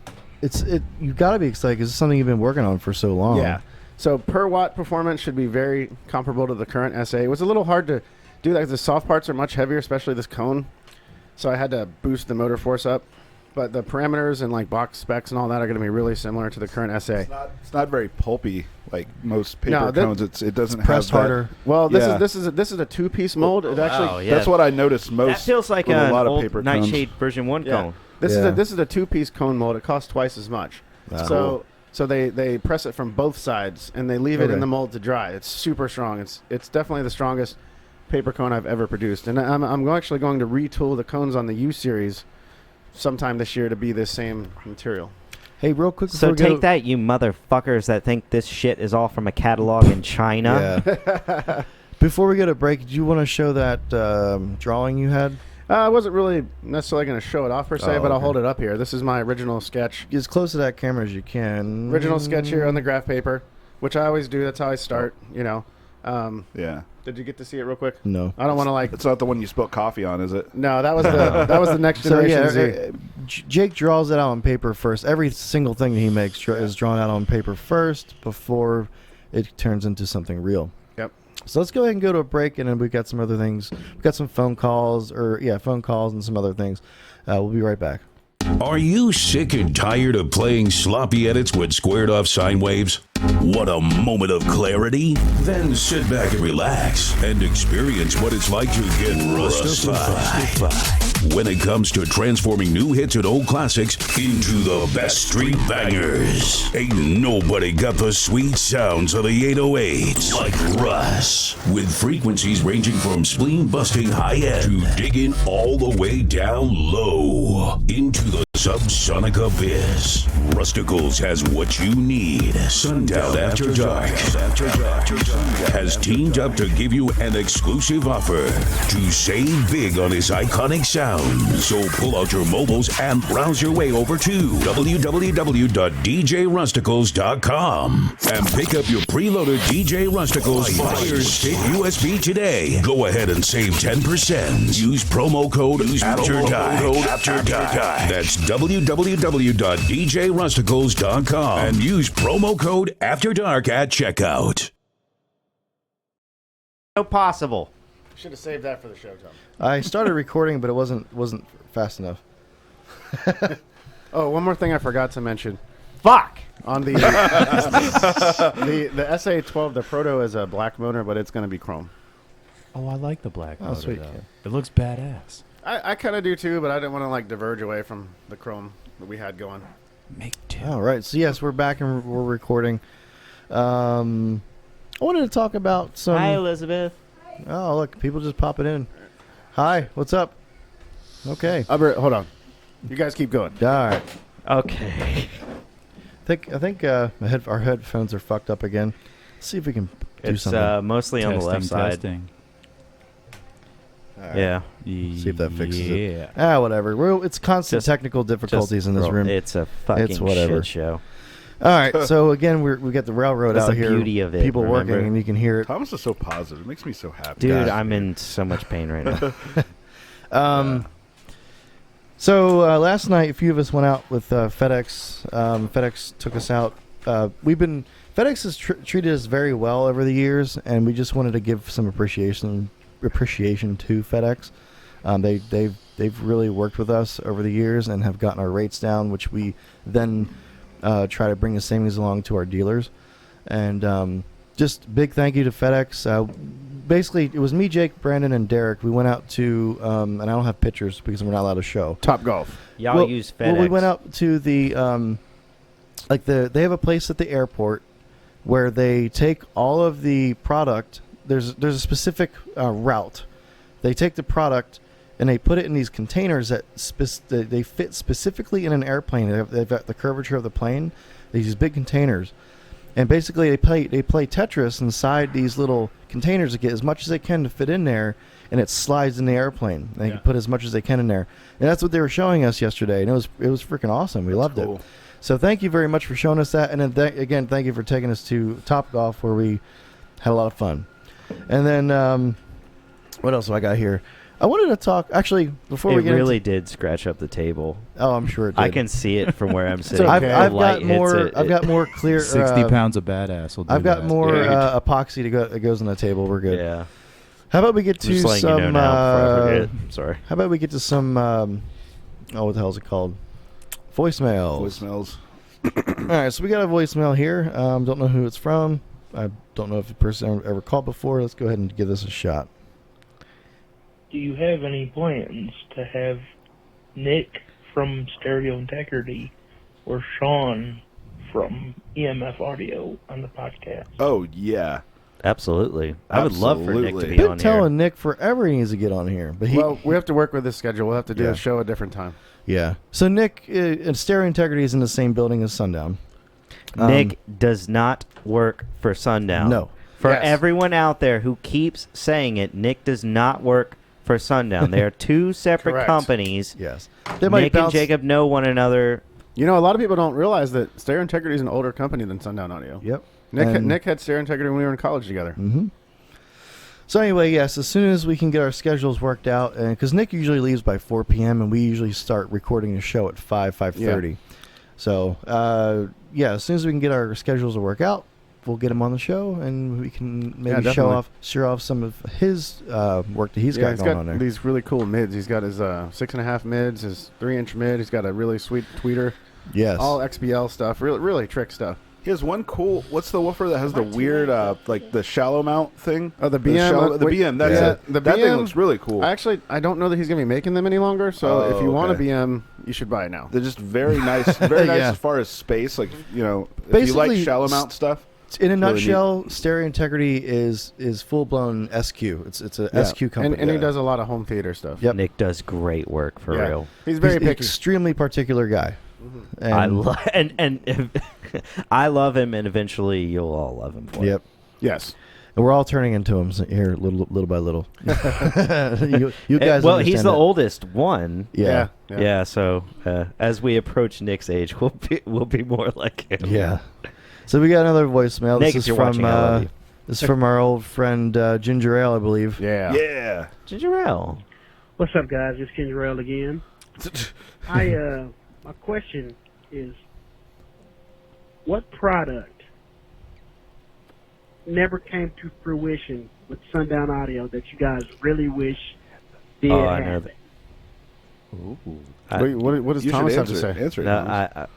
you got to be excited because it's something you've been working on for so long. yeah. So per watt performance should be very comparable to the current SA. It was a little hard to do that because the soft parts are much heavier, especially this cone. So I had to boost the motor force up. But the parameters and like box specs and all that are going to be really similar to the current SA. It's not very pulpy like most paper cones. It doesn't have pressed harder. Well, this is a 2-piece mold. It actually Wow, yeah. That's what I noticed most. That feels like with a a lot of old paper Nightshade cones. version 1 cone. This is a 2-piece cone mold. It costs twice as much. Wow. So they press it from both sides and they leave it in the mold to dry. It's super strong. It's definitely the strongest paper cone I've ever produced. And I'm actually going to retool the cones on the U series sometime this year to be this same material. Hey, real quick. So before we take that, you motherfuckers that think this shit is all from a catalog in China. Yeah. Before we go to break, do you want to show that drawing you had? I wasn't really necessarily going to show it off per se, but I'll hold it up here. This is my original sketch. Get as close to that camera as you can. Original sketch here on the graph paper, which I always do. That's how I start, Yeah. Did you get to see it real quick? No. I don't want to It's not the one you spilt coffee on, is it? No, that was the next So generation Z. Jake draws it out on paper first. Every single thing that he makes is drawn out on paper first before it turns into something real. Yep. So let's go ahead and go to a break, and then we've got some other things. We've got some phone calls and some other things. We'll be right back. Are you sick and tired of playing sloppy edits with squared off sine waves? Want a moment of clarity? Then sit back and relax and experience what it's like to get rustified. When it comes to transforming new hits and old classics into the best street bangers. Ain't nobody got the sweet sounds of the 808s like Russ. With frequencies ranging from spleen-busting high-end to digging all the way down low into the subsonic abyss. Rusticals has what you need. Sundown After Dark has teamed up to give you an exclusive offer to save big on his iconic sound. So pull out your mobiles and browse your way over to www.djrusticals.com and pick up your preloaded DJ Rusticals Fire Stick USB today. Go ahead and save 10%. Use promo code After Dark. That's www.djrusticals.com and use promo code After Dark at checkout. So possible. Should have saved that for the show, Tom. I started recording, but it wasn't fast enough. Oh, one more thing I forgot to mention. Fuck. On the the SA-12, the Proto is a black motor, but it's going to be chrome. Oh, I like the black motor, sweet. though. It looks badass. I kind of do too, but I didn't want to like diverge away from the chrome that we had going. Make two. All right, so yes, we're back and we're recording. I wanted to talk about some. Hi, Elizabeth. Oh, look, people just popping in. Hi, what's up? Okay. Hold on. You guys keep going. All right. Okay. I think our headphones are fucked up again. Let's see if we can do It's something. mostly on the left side. Testing. All right. Yeah. See if that fixes it. Whatever. It's constant technical difficulties in this room. It's a fucking whatever. shit show. All right. So again, we got the railroad That's out the here. beauty of it, People remember? working, and you can hear it. Thomas is so positive. It makes me so happy. Dude, God. I'm in so much pain right now. So last night, a few of us went out with FedEx. FedEx took us out. FedEx has treated us very well over the years, and we just wanted to give some appreciation to FedEx. They've really worked with us over the years and have gotten our rates down, which we then try to bring the savings along to our dealers. And just big thank you to FedEx. Basically, it was me, Jake, Brandon, and Derek. We went out to, and I don't have pictures because we're not allowed to show. Top Golf. Y'all use FedEx. Well, we went out to the, they have a place at the airport where they take all of the product. There's a specific route. They take the product and they put it in these containers that they fit specifically in an airplane. They've got the curvature of the plane. These big containers. And basically, they play Tetris inside these little containers to get as much as they can to fit in there, and it slides in the airplane. They can put as much as they can in there, and that's what they were showing us yesterday, and it was freaking awesome. We loved it. So thank you very much for showing us that, and then again, thank you for taking us to Top Golf where we had a lot of fun. And then what else do I got here? I wanted to talk actually before we get really did scratch up the table. Oh, I'm sure it did. I can see it from where I'm sitting. okay. I've The light got hits more. it. I've got more clear. 60 pounds of badass will do I've got that. more Yeah. epoxy that goes on the table. We're good. Yeah. How about we get to Just letting some? you know now before I forget. Sorry. How about we get to some? What the hell is it called? Voicemails. Voicemails. All right, so we got a voicemail here. Don't know who it's from. I don't know if the person ever called before. Let's go ahead and give this a shot. Do you have any plans to have Nick from Stereo Integrity or Sean from EMF Audio on the podcast? Oh, yeah. Absolutely. I would love for Nick to Absolutely. be Been on telling Nick forever he needs to get on here, but Well, we have to work with this schedule. We'll have to do Yeah. a show a different time. yeah. So Nick, Stereo Integrity is in the same building as Sundown. here. Nick does not work for Sundown. No. For Yes. everyone out there who keeps saying it, Nick does not work for Sundown. They are two separate Correct. companies. Yes. They might Nick and bounce. Jacob know one another. You know, a lot of people don't realize that Stereo Integrity is an older company than Sundown Audio. Yep. Nick had Stereo Integrity when we were in college together. Mm-hmm. So anyway, yes, as soon as we can get our schedules worked out, and because Nick usually leaves by 4 p.m. and we usually start recording the show at 5:30. Yeah. So as soon as we can get our schedules to work out, we'll get him on the show, and we can maybe definitely. show off some of his work that he's got going on there. These really cool mids. He's got his 6.5 mids, his 3-inch mid. He's got a really sweet tweeter. Yes. All XBL stuff. Really, really trick stuff. He has one cool. What's the woofer that has the weird, like the shallow mount thing? Oh, the BM. The BM. That's it. The that BM thing looks really cool. I don't know that he's going to be making them any longer. So if you want a BM, you should buy it now. They're just very nice. Very nice as far as space. Like if you like shallow mount stuff. In a nutshell, Stereo Integrity is full blown SQ. It's a SQ company, and he does a lot of home theater stuff. Yep. Nick does great work for real. He's very picky. Extremely particular guy. And I I love him, and eventually you'll all love him for it. Yep. Yes. And we're all turning into him here, little by little. you guys. Well, he's understand the that. oldest one. Yeah. So as we approach Nick's age, we'll be more like him. Yeah. So we got another voicemail. Nick, this if you're is from watching, I love you. this is from our old friend Ginger Ale, I believe. Yeah. Yeah. Ginger Ale. What's up, guys? It's Ginger Ale again. My question is, what product never came to fruition with Sundown Audio that you guys really wish did I know happen? that. Wait, what does Thomas have to say? Answer it.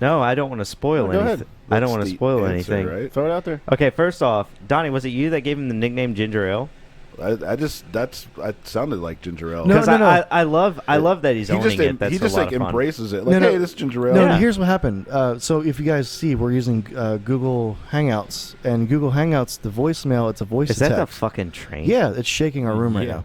No, I don't want to spoil Go anything. ahead. I don't What's want to the spoil answer, anything. right? Throw it out there. Okay, first off, Donnie, was it you that gave him the nickname Ginger Ale? I sounded like Ginger Ale. No, Because no. I love that he's owning it. That's he just a lot like of fun. embraces it. Like, No, hey, this is Ginger Ale. No, Yeah. here's what happened. So if you guys see, we're using Google Hangouts, and Google Hangouts, the voicemail, it's a voice Is to that the text. fucking train? Yeah, it's shaking our room right now.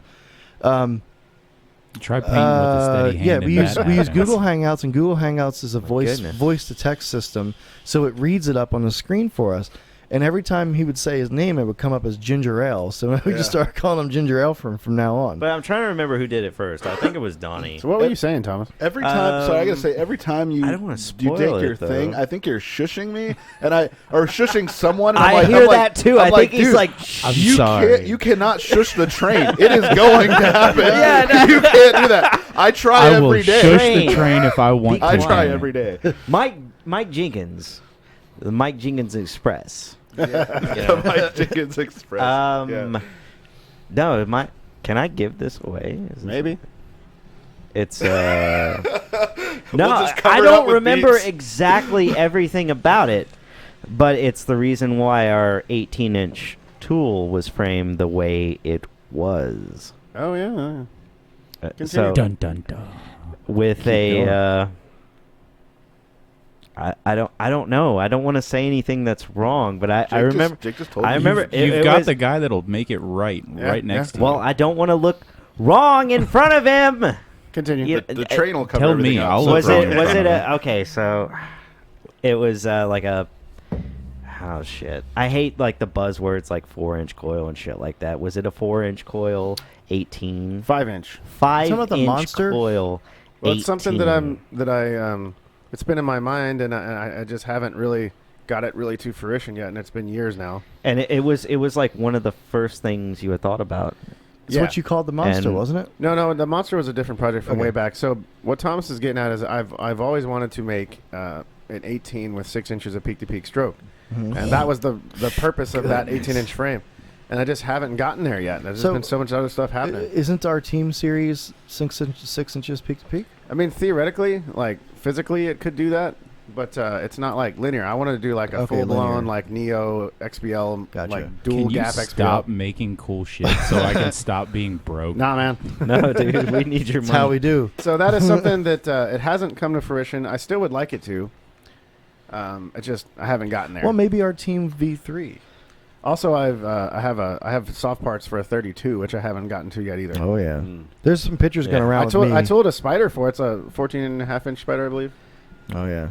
Try painting with a steady hand. Yeah, and we use that Google Hangouts, and Google Hangouts is a goodness. voice to text system, so it reads it up on the screen for us. And every time he would say his name, it would come up as Ginger Ale. So we just started calling him Ginger Ale from now on. But I'm trying to remember who did it first. I think it was Donnie. So what were you saying, Thomas? Every time, so I gotta say, every time you I don't wanna you spoil take it, your though. thing, I think you're shushing me, or shushing someone. And I I'm hear like, that too. I'm I like, think he's dude, like, you cannot shush the train. It is going to happen. Yeah, no. You can't do that. I try I will every day. shush Train. the train if I want to. I try every day. Mike Jenkins, the Mike Jenkins Express. The Mike Jenkins Express. No, can I give this away? Maybe. It's We'll just cover I it up don't with remember beeps. exactly everything about it, but it's the reason why our 18-inch tool was framed the way it was. Oh yeah. So Dun dun dun. with a I don't know. I don't want to say anything that's wrong, but I remember. Jake just told I me. remember. You've it got was, the guy that'll make it right next to you. Well, I don't want to look wrong in front of him. Continue. Yeah, The train will cover Tell everything me, up. I'll So Was look it? wrong. Was it? Okay, so it was like a. Oh shit! I hate like the buzzwords like 4-inch coil and shit like that. Was it a 4-inch coil? 18. 5-inch. 5-inch about the monster? coil. Well, it's something 18. that I it's been in my mind, and I just haven't really got it really to fruition yet, and it's been years now. And it was like one of the first things you had thought about. It's what you called the monster, And- wasn't it? No, the monster was a different project from Okay. way back. So what Thomas is getting at is I've always wanted to make an 18 with 6 inches of peak-to-peak stroke, and that was the purpose of that 18-inch frame. And I just haven't gotten there yet. There's just been so much other stuff happening. Isn't our team series 6 inches peak to peak? I mean, theoretically, like physically, it could do that, but it's not like linear. I wanted to do like a Okay, full-blown linear. like Neo XBL, Gotcha. like dual Can you gap XBL. stop making cool shit so I can stop being broke? Nah, man. No, dude, we need your That's money. how we do. So that is something that it hasn't come to fruition. I still would like it to. I haven't gotten there. Well, maybe our team V3. Also, I have soft parts for a 32, which I haven't gotten to yet either. Oh yeah. There's some pictures going around with me. I told a spider for it. It's a 14.5-inch spider, I believe. Oh yeah.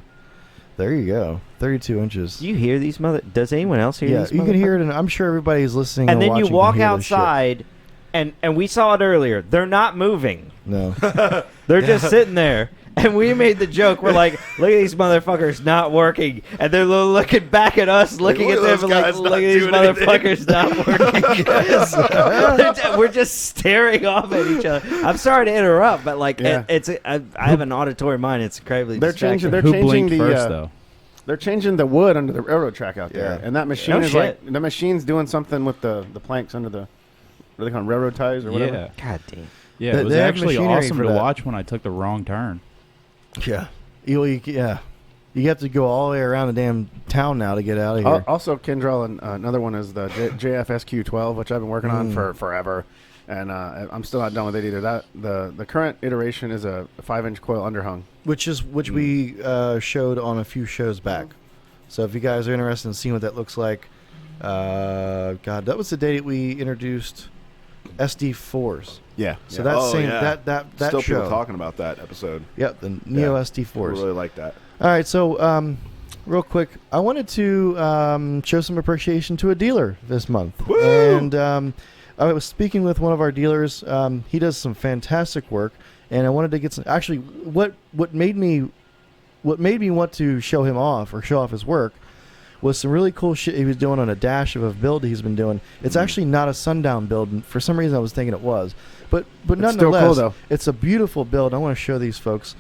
There you go. 32 inches. Do you hear these Does anyone else hear Yeah, these? you can hear it, and I'm sure everybody's listening. And then you watching walk can hear this shit. outside, and we saw it earlier. They're not moving. No. They're just sitting there. And we made the joke. We're like, look at these motherfuckers not working. And they're looking back at us, looking look at at them, those like, guys look not at these doing anything. motherfuckers not working. We're just staring off at each other. I'm sorry to interrupt, but like, Yeah. I have an auditory mind. It's incredibly They're distracting. changing. They're Who changing blinked the. first, though? They're changing the wood under the railroad track out there, Yeah. and that machine No is shit. like the machine's doing something with the planks under the. What are they called? Railroad ties or whatever. Yeah. God damn. Yeah, They- it was they have actually machinery awesome for to that. watch when I took the wrong turn. Yeah. Yeah. You have to go all the way around the damn town now to get out of here. Also, Kindrel, and another one is the JFSQ12, which I've been working on for forever, and I'm still not done with it either. That the current iteration is a 5-inch coil underhung, which we showed on a few shows back. So if you guys are interested in seeing what that looks like, God, that was the day that we introduced SD4s. Yeah. So that Still show. people talking about that episode. Yep, the Neo SD4s. I really like that. All right, so real quick, I wanted to show some appreciation to a dealer this month. Woo! And I was speaking with one of our dealers. He does some fantastic work, and I wanted to get some. Actually, what made me want to show him off or show off his work was some really cool shit he was doing on a dash of a build he's been doing. It's actually not a Sundown build, and for some reason I was thinking it was, but nonetheless, still cool, though. It's a beautiful build. I want to show these folks.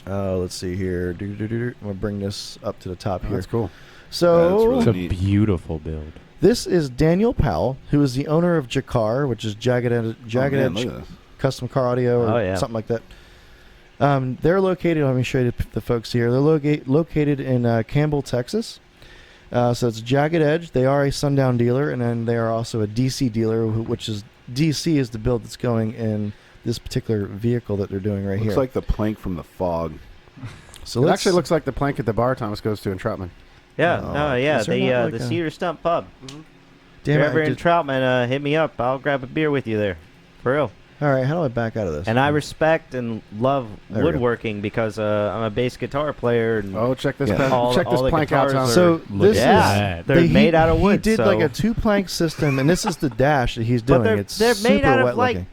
Let's see here. I'm gonna bring this up to the top here. That's cool. So It's a beautiful build. this is Daniel Powell, who is the owner of Jakar, which is Jagged Edge Look at this. Custom Car Audio or something like that. They're located. Let me show you the folks here. They're located in Campbell, Texas. So it's Jagged Edge. They are a Sundown dealer, and then they are also a DC dealer, which is DC is the build that's going in this particular vehicle that they're doing right here. Looks like the plank from the fog. So It actually looks like the plank at the bar Thomas goes to in Troutman. Yeah, is there not the like a- Cedar Stump Pub. Damn if it, you're ever I in did- Troutman, hit me up. I'll grab a beer with you there. For real. All right, how do I back out of this? And I respect and love There we go. woodworking because I'm a bass guitar player. And Oh, check this Yeah. check this all the plank out, guitars Thomas. So this Yeah, is they're made out of wood. He did so- like a 2-plank system, and this is the dash that he's But doing. It's they're made super out of wet like looking.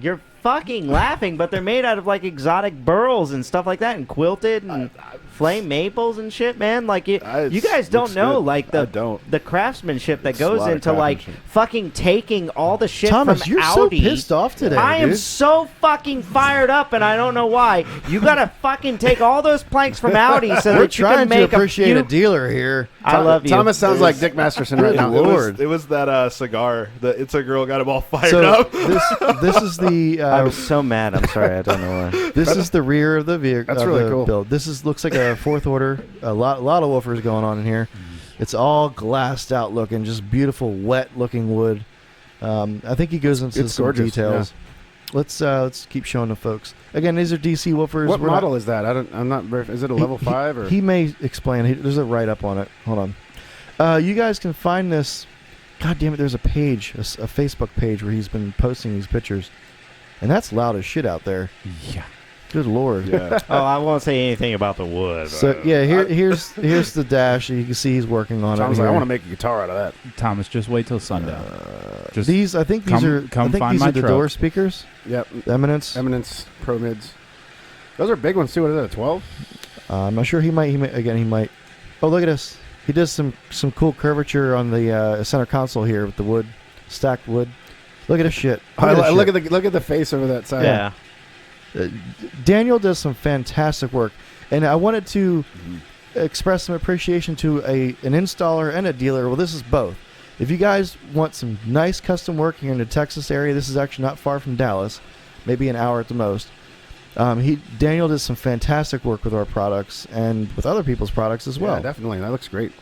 you're fucking laughing, but they're made out of like exotic burls and stuff like that, and quilted and flame maples and shit, man. Like you guys don't looks know good. like I don't. the craftsmanship that It's a goes lot of into like craftsmanship. fucking taking all the shit Thomas, from you're so Audi. pissed off today, I am dude. so fucking fired up, and I don't know why. You gotta fucking take all those planks from Audi so We're that you can trying to make appreciate a a few. dealer here. I love you. Thomas sounds like Dick Masterson right now. It was that cigar. The It's a Girl got him all fired So up. this is the I was so mad. I'm sorry. I don't know why. this is the rear of the vehicle. That's really cool. Build. This looks like a fourth order. A lot of woofers going on in here. It's all glassed out looking, just beautiful, wet looking wood. I think he goes into It's some gorgeous, details. Let's keep showing the folks. Again, these are DC woofers. What We're not- model is that? I'm not. Is it a level 5 or? He may explain. There's a write up on it. Hold on. You guys can find this. God damn it! There's a page, a Facebook page where he's been posting these pictures, and that's loud as shit out there. Yeah. Good lord. Yeah. Oh, I won't say anything about the wood. So yeah, here's the dash. You can see he's working on Sounds it. like I here. want to make a guitar out of that. Thomas, just wait till sundown. Just These, I think these come- are. come I think find these my are the truck. door speakers. Yep. Eminence. Eminence Pro Mids. Those are big ones too. What is that? 12? I'm not sure. He might. He might. Oh, look at this. He does some cool curvature on the center console here with the wood, stacked wood. Look at this shit. Look at the face over that side. Yeah. Daniel does some fantastic work, and I wanted to express some appreciation to an installer and a dealer. Well, this is both. If you guys want some nice custom work here in the Texas area, this is actually not far from Dallas, maybe an hour at the most. Daniel does some fantastic work with our products and with other people's products as well. Yeah, definitely. That looks great.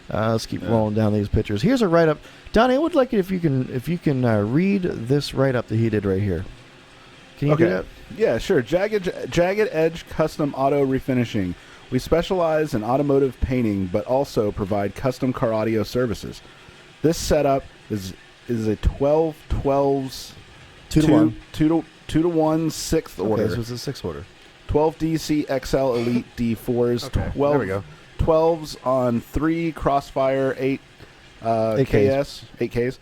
Let's keep rolling down these pictures. Here's a write up. Donnie, I would like it if you can read this write up that he did right here. Can you do that? Yeah, sure. Jagged Edge Custom Auto Refinishing. We specialize in automotive painting, but also provide custom car audio services. This setup is a 12/12s 2-to-1. 2-to-1 sixth order. Okay, so it's a 6th order. 12 DC XL Elite D4s. Okay, 12 there we go. 12s on 3 Crossfire 8 KS 8Ks.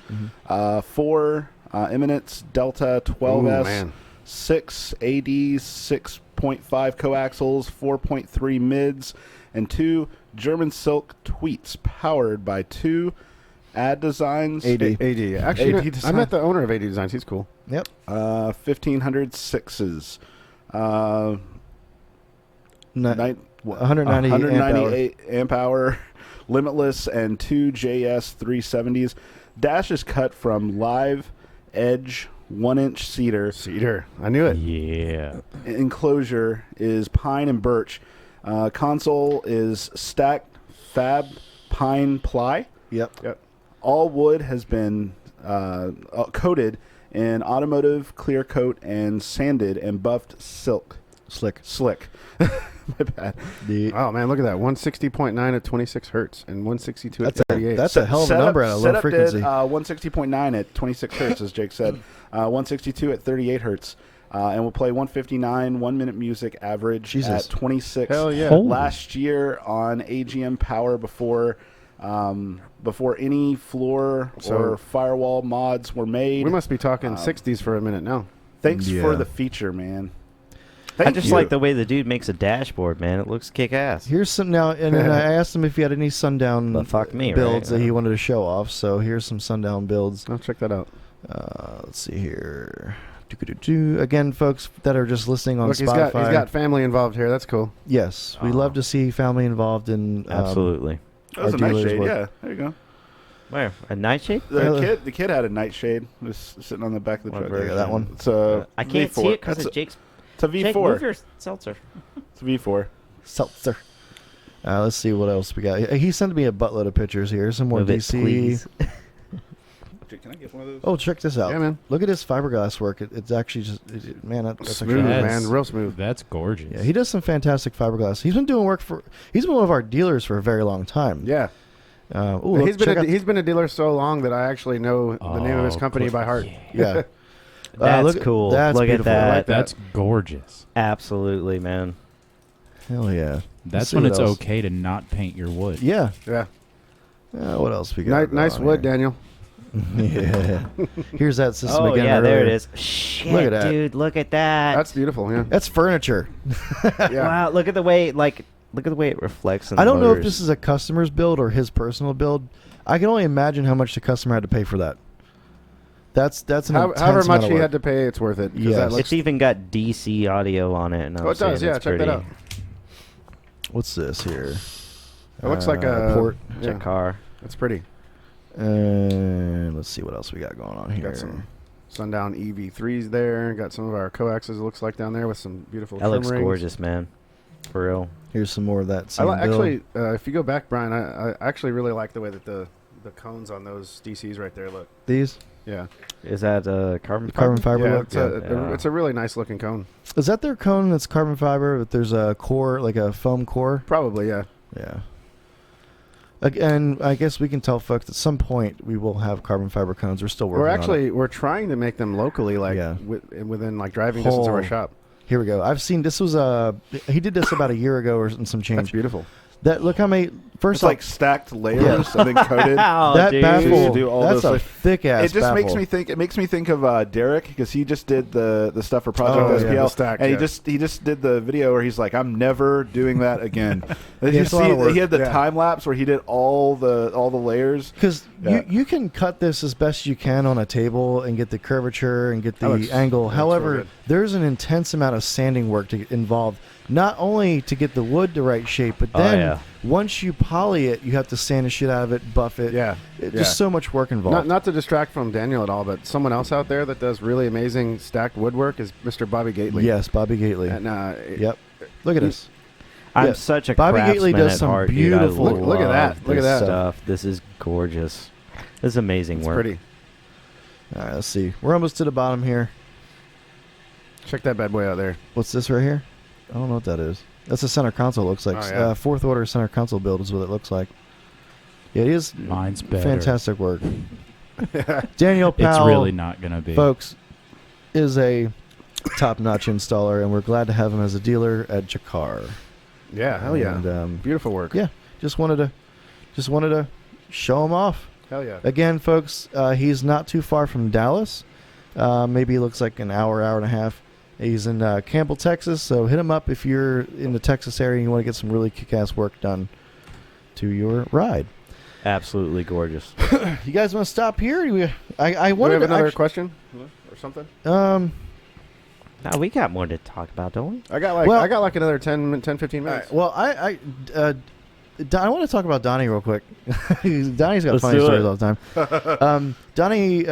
4 Eminence Delta 12S. Ooh, man. 6 AD 6.5 coaxials, 4.3 mids, and 2 German Silk Tweets powered by 2 Ad Designs. AD. Actually, AD I Design. met the owner of AD Designs. He's cool. Yep. 1500 sixes. 198 amp hour, limitless, and 2 JS 370s. Dash is cut from live edge 1-inch cedar. Cedar. I knew it. Yeah. Enclosure is pine and birch. Console is stacked fab pine ply. Yep. All wood has been coated in automotive clear coat and sanded and buffed slick. My bad. Oh man, look at that! 160.9 at 26 hertz and 162 at That's 38. that's a hell of a number at a low frequency. Did 160.9 at 26 hertz, as Jake said. 162 at 38 hertz. And we'll play 159 1-minute music average Jesus. at 26. Hell yeah! Last year on AGM Power before any floor or firewall mods were made. We must be talking 60s for a minute now. Thanks Yeah. for the feature, man. I Thank just you. like the way the dude makes a dashboard, man. It looks kick-ass. Here's some now, and then I asked him if he had any Sundown But fuck me, builds right? that he wanted to show off. So here's some Sundown builds. I'll check that out. Let's see here. Again, folks that are just listening on Look, Spotify. he's got family involved here. That's cool. Yes, we love to see family involved in Absolutely. That was our a dealers nightshade. work. Yeah, there you go. Where? A nightshade? The kid had a nightshade. It was sitting on the back of the What truck. version? That one? It's a I can't V4. see it because It's it's Jake's. a Jake, V4. move your seltzer. It's a V4. Seltzer. Let's see what else we got. He sent me a buttload of pictures here. Some more Move it, DC. please. Jake, can I get one of those? Oh, check this out. Yeah, man. Look at his fiberglass work. It's actually just man. That's Smooth, actually, Yes. man. Real smooth. That's gorgeous. yeah, he does some fantastic fiberglass. He's been doing work for. He's been one of our dealers for a very long time. Yeah. Ooh, He's been a dealer so long that I actually know the name of his company by heart. Yeah. That's look- cool. that's Look at beautiful. I that. like that. That's gorgeous. Absolutely, man. Hell yeah. That's see when what it's else. okay to not paint your wood. Yeah. Yeah. What else we got? Nice going wood, here? Daniel. Yeah. Here's that system Oh again. yeah, there it earlier. is. Shit, Look at that. dude, look at that. That's beautiful. Yeah. That's furniture. Yeah. Wow, look at the way it reflects in I the don't know if motors. this is a customer's build or his personal build. I can only imagine how much the customer had to pay for that. That's an intense However amount much of he work. had to pay, it's worth it. 'cause Yes. that looks, It's even got DC audio on it. And oh, it does. Yeah, check that out. What's this here? It looks like a port. It's a car. It's pretty. Let's see what else we got going on here. Got some Sundown EV3s there. Got some of our coaxes. It looks like down there with some beautiful. That trim looks rings. gorgeous, man. For real. Here's some more of that. I Same build. actually, if you go back, Brian, I actually really like the way that the cones on those DCs right there look. These Yeah. Is that carbon carbon fiber. Yeah, look? it's a really nice looking cone. Is that their cone that's carbon fiber? But there's a core, like a foam core. Probably, yeah. Yeah. And I guess we can tell folks at some point we will have carbon fiber cones. We're still working on it. We're trying to make them locally, like Yeah. within like driving distance of our shop. Here we go. I've seen this was he did this about a year ago or some change. That's beautiful. That look how many first It's off, like stacked layers and then coated. Wow, that dude. baffle. Do all That's those, a like- thick ass. It just baffle. makes me think. It makes me think of Derek because he just did the stuff for Project Oh, yeah, SPL, the stack, and yeah. he just did the video where he's like, "I'm never doing that again." And Yeah, you it's a lot of work. he had the Yeah. time lapse where he did all the layers. Because Yeah. you can cut this as best you can on a table and get the curvature and get the That looks- angle. looks However, real good. there's an intense amount of sanding work to get involved, not only to get the wood the right shape, but Oh, then yeah. once you poly it, you have to sand the shit out of it, buff it. Yeah. Just so much work involved. Not to distract from Daniel at all, but someone else out there that does really amazing stacked woodwork is Mr. Bobby Gately. Yes, Bobby Gately. And, Yep. Look at this. I'm Yeah. such a Bobby Gately craftsman does at some heart, dude. beautiful- I Look at that. love Look at this that. stuff. This is gorgeous. This is amazing It's work. pretty. All right, let's see. We're almost to the bottom here. Check that bad boy out there. What's this right here? I don't know what that is. That's a center console. Looks like Oh, yeah. fourth order center console build is what it looks like. Yeah, it is Mine's better. fantastic work. Daniel It's Powell, really not gonna be. folks, is a top-notch installer, and we're glad to have him as a dealer at Jakar. Yeah, hell yeah. And, Beautiful work. yeah, just wanted to show him off. Hell yeah. Again, folks, he's not too far from Dallas. Maybe he looks like an hour and a half. He's in Campbell, Texas, so hit him up if you're in the Texas area and you want to get some really kick-ass work done to your ride. Absolutely gorgeous. You guys want to stop here? I Do we wanted have to another question or something? Now we got more to talk about, don't we? I got like another 10, 15 minutes. Well, I want to talk about Donnie real quick. Donnie's got Let's funny do stories it. all the time. Donnie,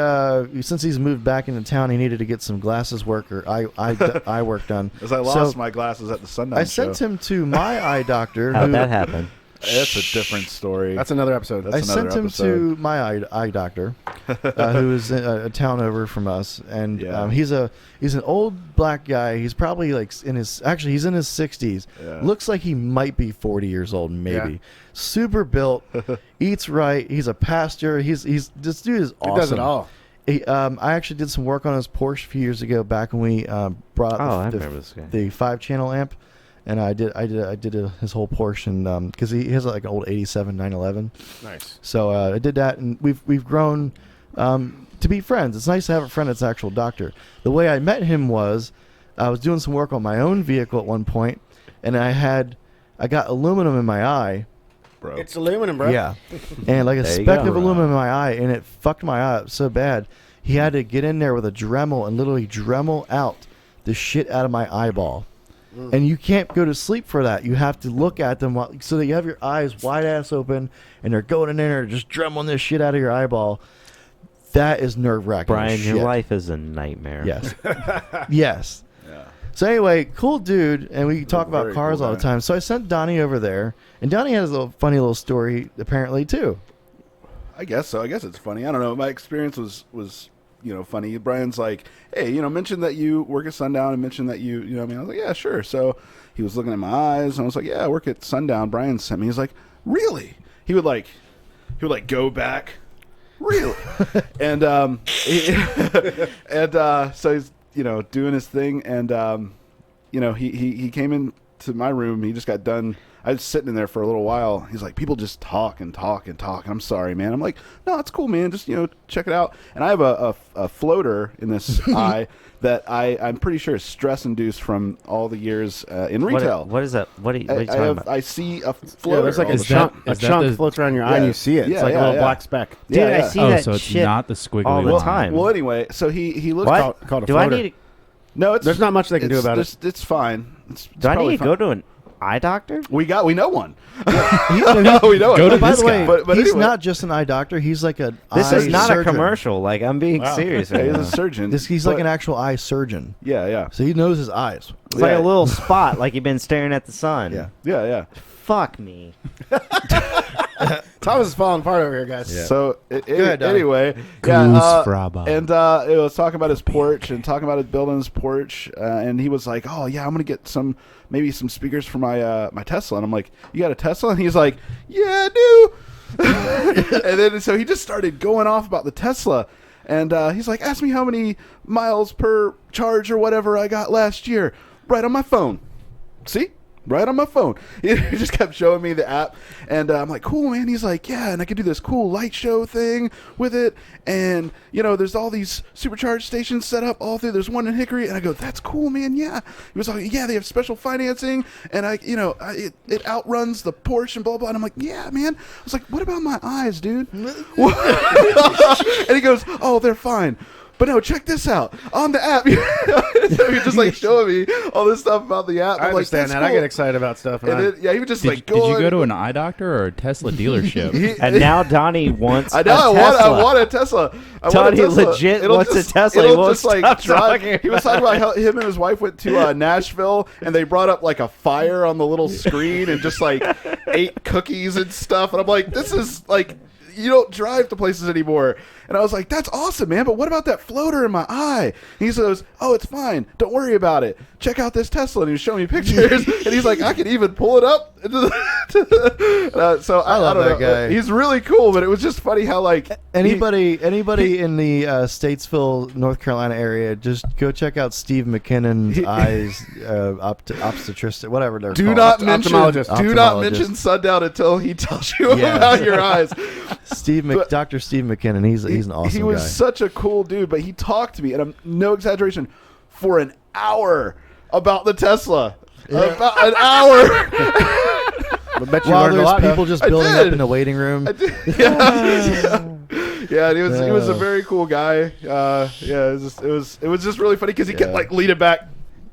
since he's moved back into town, he needed to get some glasses work or eye work done. As I lost my glasses at the Sundown I show. sent him to my eye doctor. How'd who- that happen? That's a different story. That's another episode. That's I another sent him episode. to my eye doctor, who is a town over from us, and Yeah. he's an old black guy. He's probably like he's in his 60s. Yeah. Looks like he might be 40 years old, maybe. Yeah. Super built, eats right. He's a pastor. He's this dude is awesome. He does it all. I actually did some work on his Porsche a few years ago back when we brought I remember this guy. the 5-channel amp. And I did his whole Porsche, and because he has like an old '87 911. Nice. So I did that, and we've grown to be friends. It's nice to have a friend that's an actual doctor. The way I met him was I was doing some work on my own vehicle at one point, and I got aluminum in my eye. Bro. It's aluminum, bro. Yeah, and like a There you speck go. of aluminum in my eye, and it fucked my eye up so bad. He had to get in there with a Dremel and literally Dremel out the shit out of my eyeball. And you can't go to sleep for that. You have to look at them so that you have your eyes wide ass open, and they're going in there just dremeling this shit out of your eyeball. That is nerve wracking. Brian, your life is a nightmare. Yes. Yes. Yeah. So anyway, cool dude, and we talk about very cars cool all the guy. time. So I sent Donnie over there, and Donnie has a funny little story apparently too. I guess so. I guess it's funny. I don't know. My experience was funny. Brian's like, hey, mention that you work at Sundown and mention that you know what I mean? I was like, yeah, sure. So he was looking at my eyes and I was like, yeah, I work at Sundown. Brian sent me. He's like, really? He would go back. Really? And so he's doing his thing, and he came into my room. He just got done. I was sitting in there for a little while. He's like, people just talk and talk and talk. I'm sorry, man. I'm like, no, it's cool, man. Just check it out. And I have a floater in this eye that I'm pretty sure is stress induced from all the years in retail. What is that? What are you talking about? I see a floater. Yeah, there's like all a the chunk, time. a is that chunk the- floats around your eye, and Yeah. you see it. It's Yeah, like a yeah, little yeah. black speck. Dude, Yeah, I yeah. see Oh, that so it's shit not the squiggly all the line. time. Well, anyway, so he looked. What? Called a Do I floater. need to, No, it's There's not much they can do about it. It's fine. It's do I probably need to fine. go to an eye doctor? We know one. We we know Go one. to By this the way, guy. But he's anyway. not just an eye doctor. He's like a This eye is not surgeon. a commercial. Like, I'm being serious. Yeah, Right he's now. a surgeon. He's like But- an actual eye surgeon. Yeah. So he knows his eyes. It's like Yeah. a little spot, like you've been staring at the sun. Yeah. Yeah. Fuck me. Thomas is falling apart over here, guys. So ahead, Donnie. anyway, Goose and it was talking about his porch and talking about his building his porch, and he was like, "Oh yeah, I'm gonna get maybe some speakers for my Tesla." And I'm like, "You got a Tesla?" And he's like, "Yeah, I do." And then so he just started going off about the Tesla, and he's like, "Ask me how many miles per charge or whatever I got last year, right on my phone." See? Right on my phone. He just kept showing me the app, and I'm like, cool, man. He's like, yeah, and I could do this cool light show thing with it, and there's all these supercharged stations set up all through. There's one in Hickory, and I go, that's cool, man. Yeah. He was like, yeah, they have special financing, and it outruns the Porsche and blah blah. And I'm like, yeah, man. I was like, what about my eyes, dude? And he goes, oh, they're fine. But no, check this out on the app. So you're just like showing me all this stuff about the app. I I'm like, understand that's that. I cool. get excited about stuff. And then, yeah, he would just Did, like did go. you on- go to an eye doctor or a Tesla dealership? And now Donnie wants I know. a I Tesla. want a Tesla. I want Donnie a Tesla. legit It'll wants a just- Tesla. He It'll won't just like stop drive. talking He was talking about how him and his wife went to Nashville, and they brought up like a fire on the little screen and just like ate cookies and stuff. And I'm like, this is like. You don't drive to places anymore. And I was like, that's awesome, man. But what about that floater in my eye? And he says, oh, it's fine. Don't worry about it. Check out this Tesla. And he was showing me pictures. And he's like, I can even pull it up. So I love don't that know. guy. He's really cool, but it was just funny how like Anybody in the Statesville, North Carolina area, just go check out Steve McKinnon's eyes, obstetrician, whatever they're do called. not mention Ophthalmologist. do not Ophthalmologist. mention Sundown until he tells you Yeah. about your eyes. But- Dr. Steve McKinnon. He's an awesome He was guy. such a cool dude, but he talked to me, and I'm no exaggeration, for an hour about the Tesla. About an hour. I bet you While learned a there's lot. people just I building did. up in the waiting room. Yeah, and he was a very cool guy. It was just really funny because he kept like leaning back.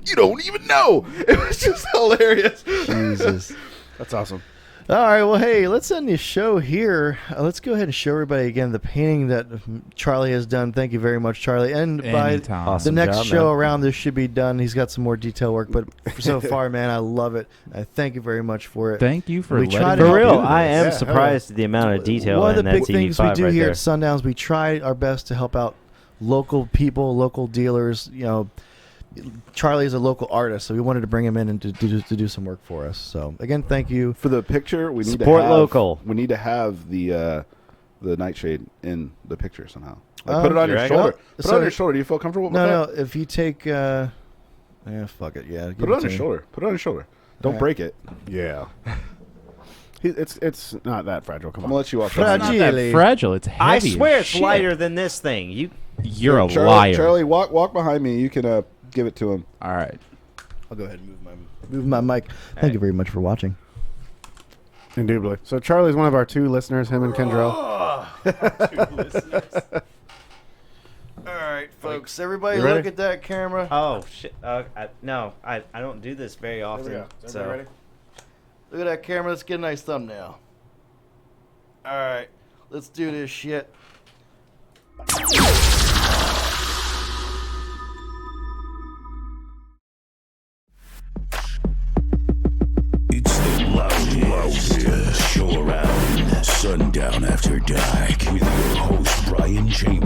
You don't even know. It was just hilarious. Jesus. That's awesome. All right, well, hey, let's end the show here. Let's go ahead and show everybody again the painting that Charlie has done. Thank you very much, Charlie. And by Anytime. the Awesome next job, show man. around, this should be done. He's got some more detail work, but so far, man, I love it. I thank you very much for it. Thank you for We letting try me to For help do real, this. I am Yeah, surprised at the amount of detail One of in the that big things we TV5 do right here there. at Sundowns, we try our best to help out local people, local dealers. You know, Charlie is a local artist, so we wanted to bring him in and to do some work for us. So again, thank you. For the picture, we need Support to have, local. We need to have the nightshade in the picture somehow. Like, Oh, put it on your right. shoulder. Well, Put so it on your shoulder. Do you feel comfortable with No, that? no. If you take, yeah, fuck it, yeah. give Put it on to your me. shoulder. Put it on your shoulder. Don't Alright. break it. Yeah. It's not that fragile. Come I'm on. gonna let you walk. Fragile. It's not that Really? fragile. It's heavy. I as swear it's shit. lighter than this thing. You're a Charlie, liar. Charlie, walk behind me. You can give it to him. All right. I'll go ahead and move my mic. Thank you very much for watching. Indubitably. So Charlie's one of our 2 listeners, him and Kendrell. All right, folks. Everybody You ready? look at that camera. Oh shit! No, I don't do this very often. Here we go. Is So everybody ready? Look at that camera. Let's get a nice thumbnail. All right. Let's do this shit. It's the loudest show around. Sundown After Dark with your host Bryan Chamberlain.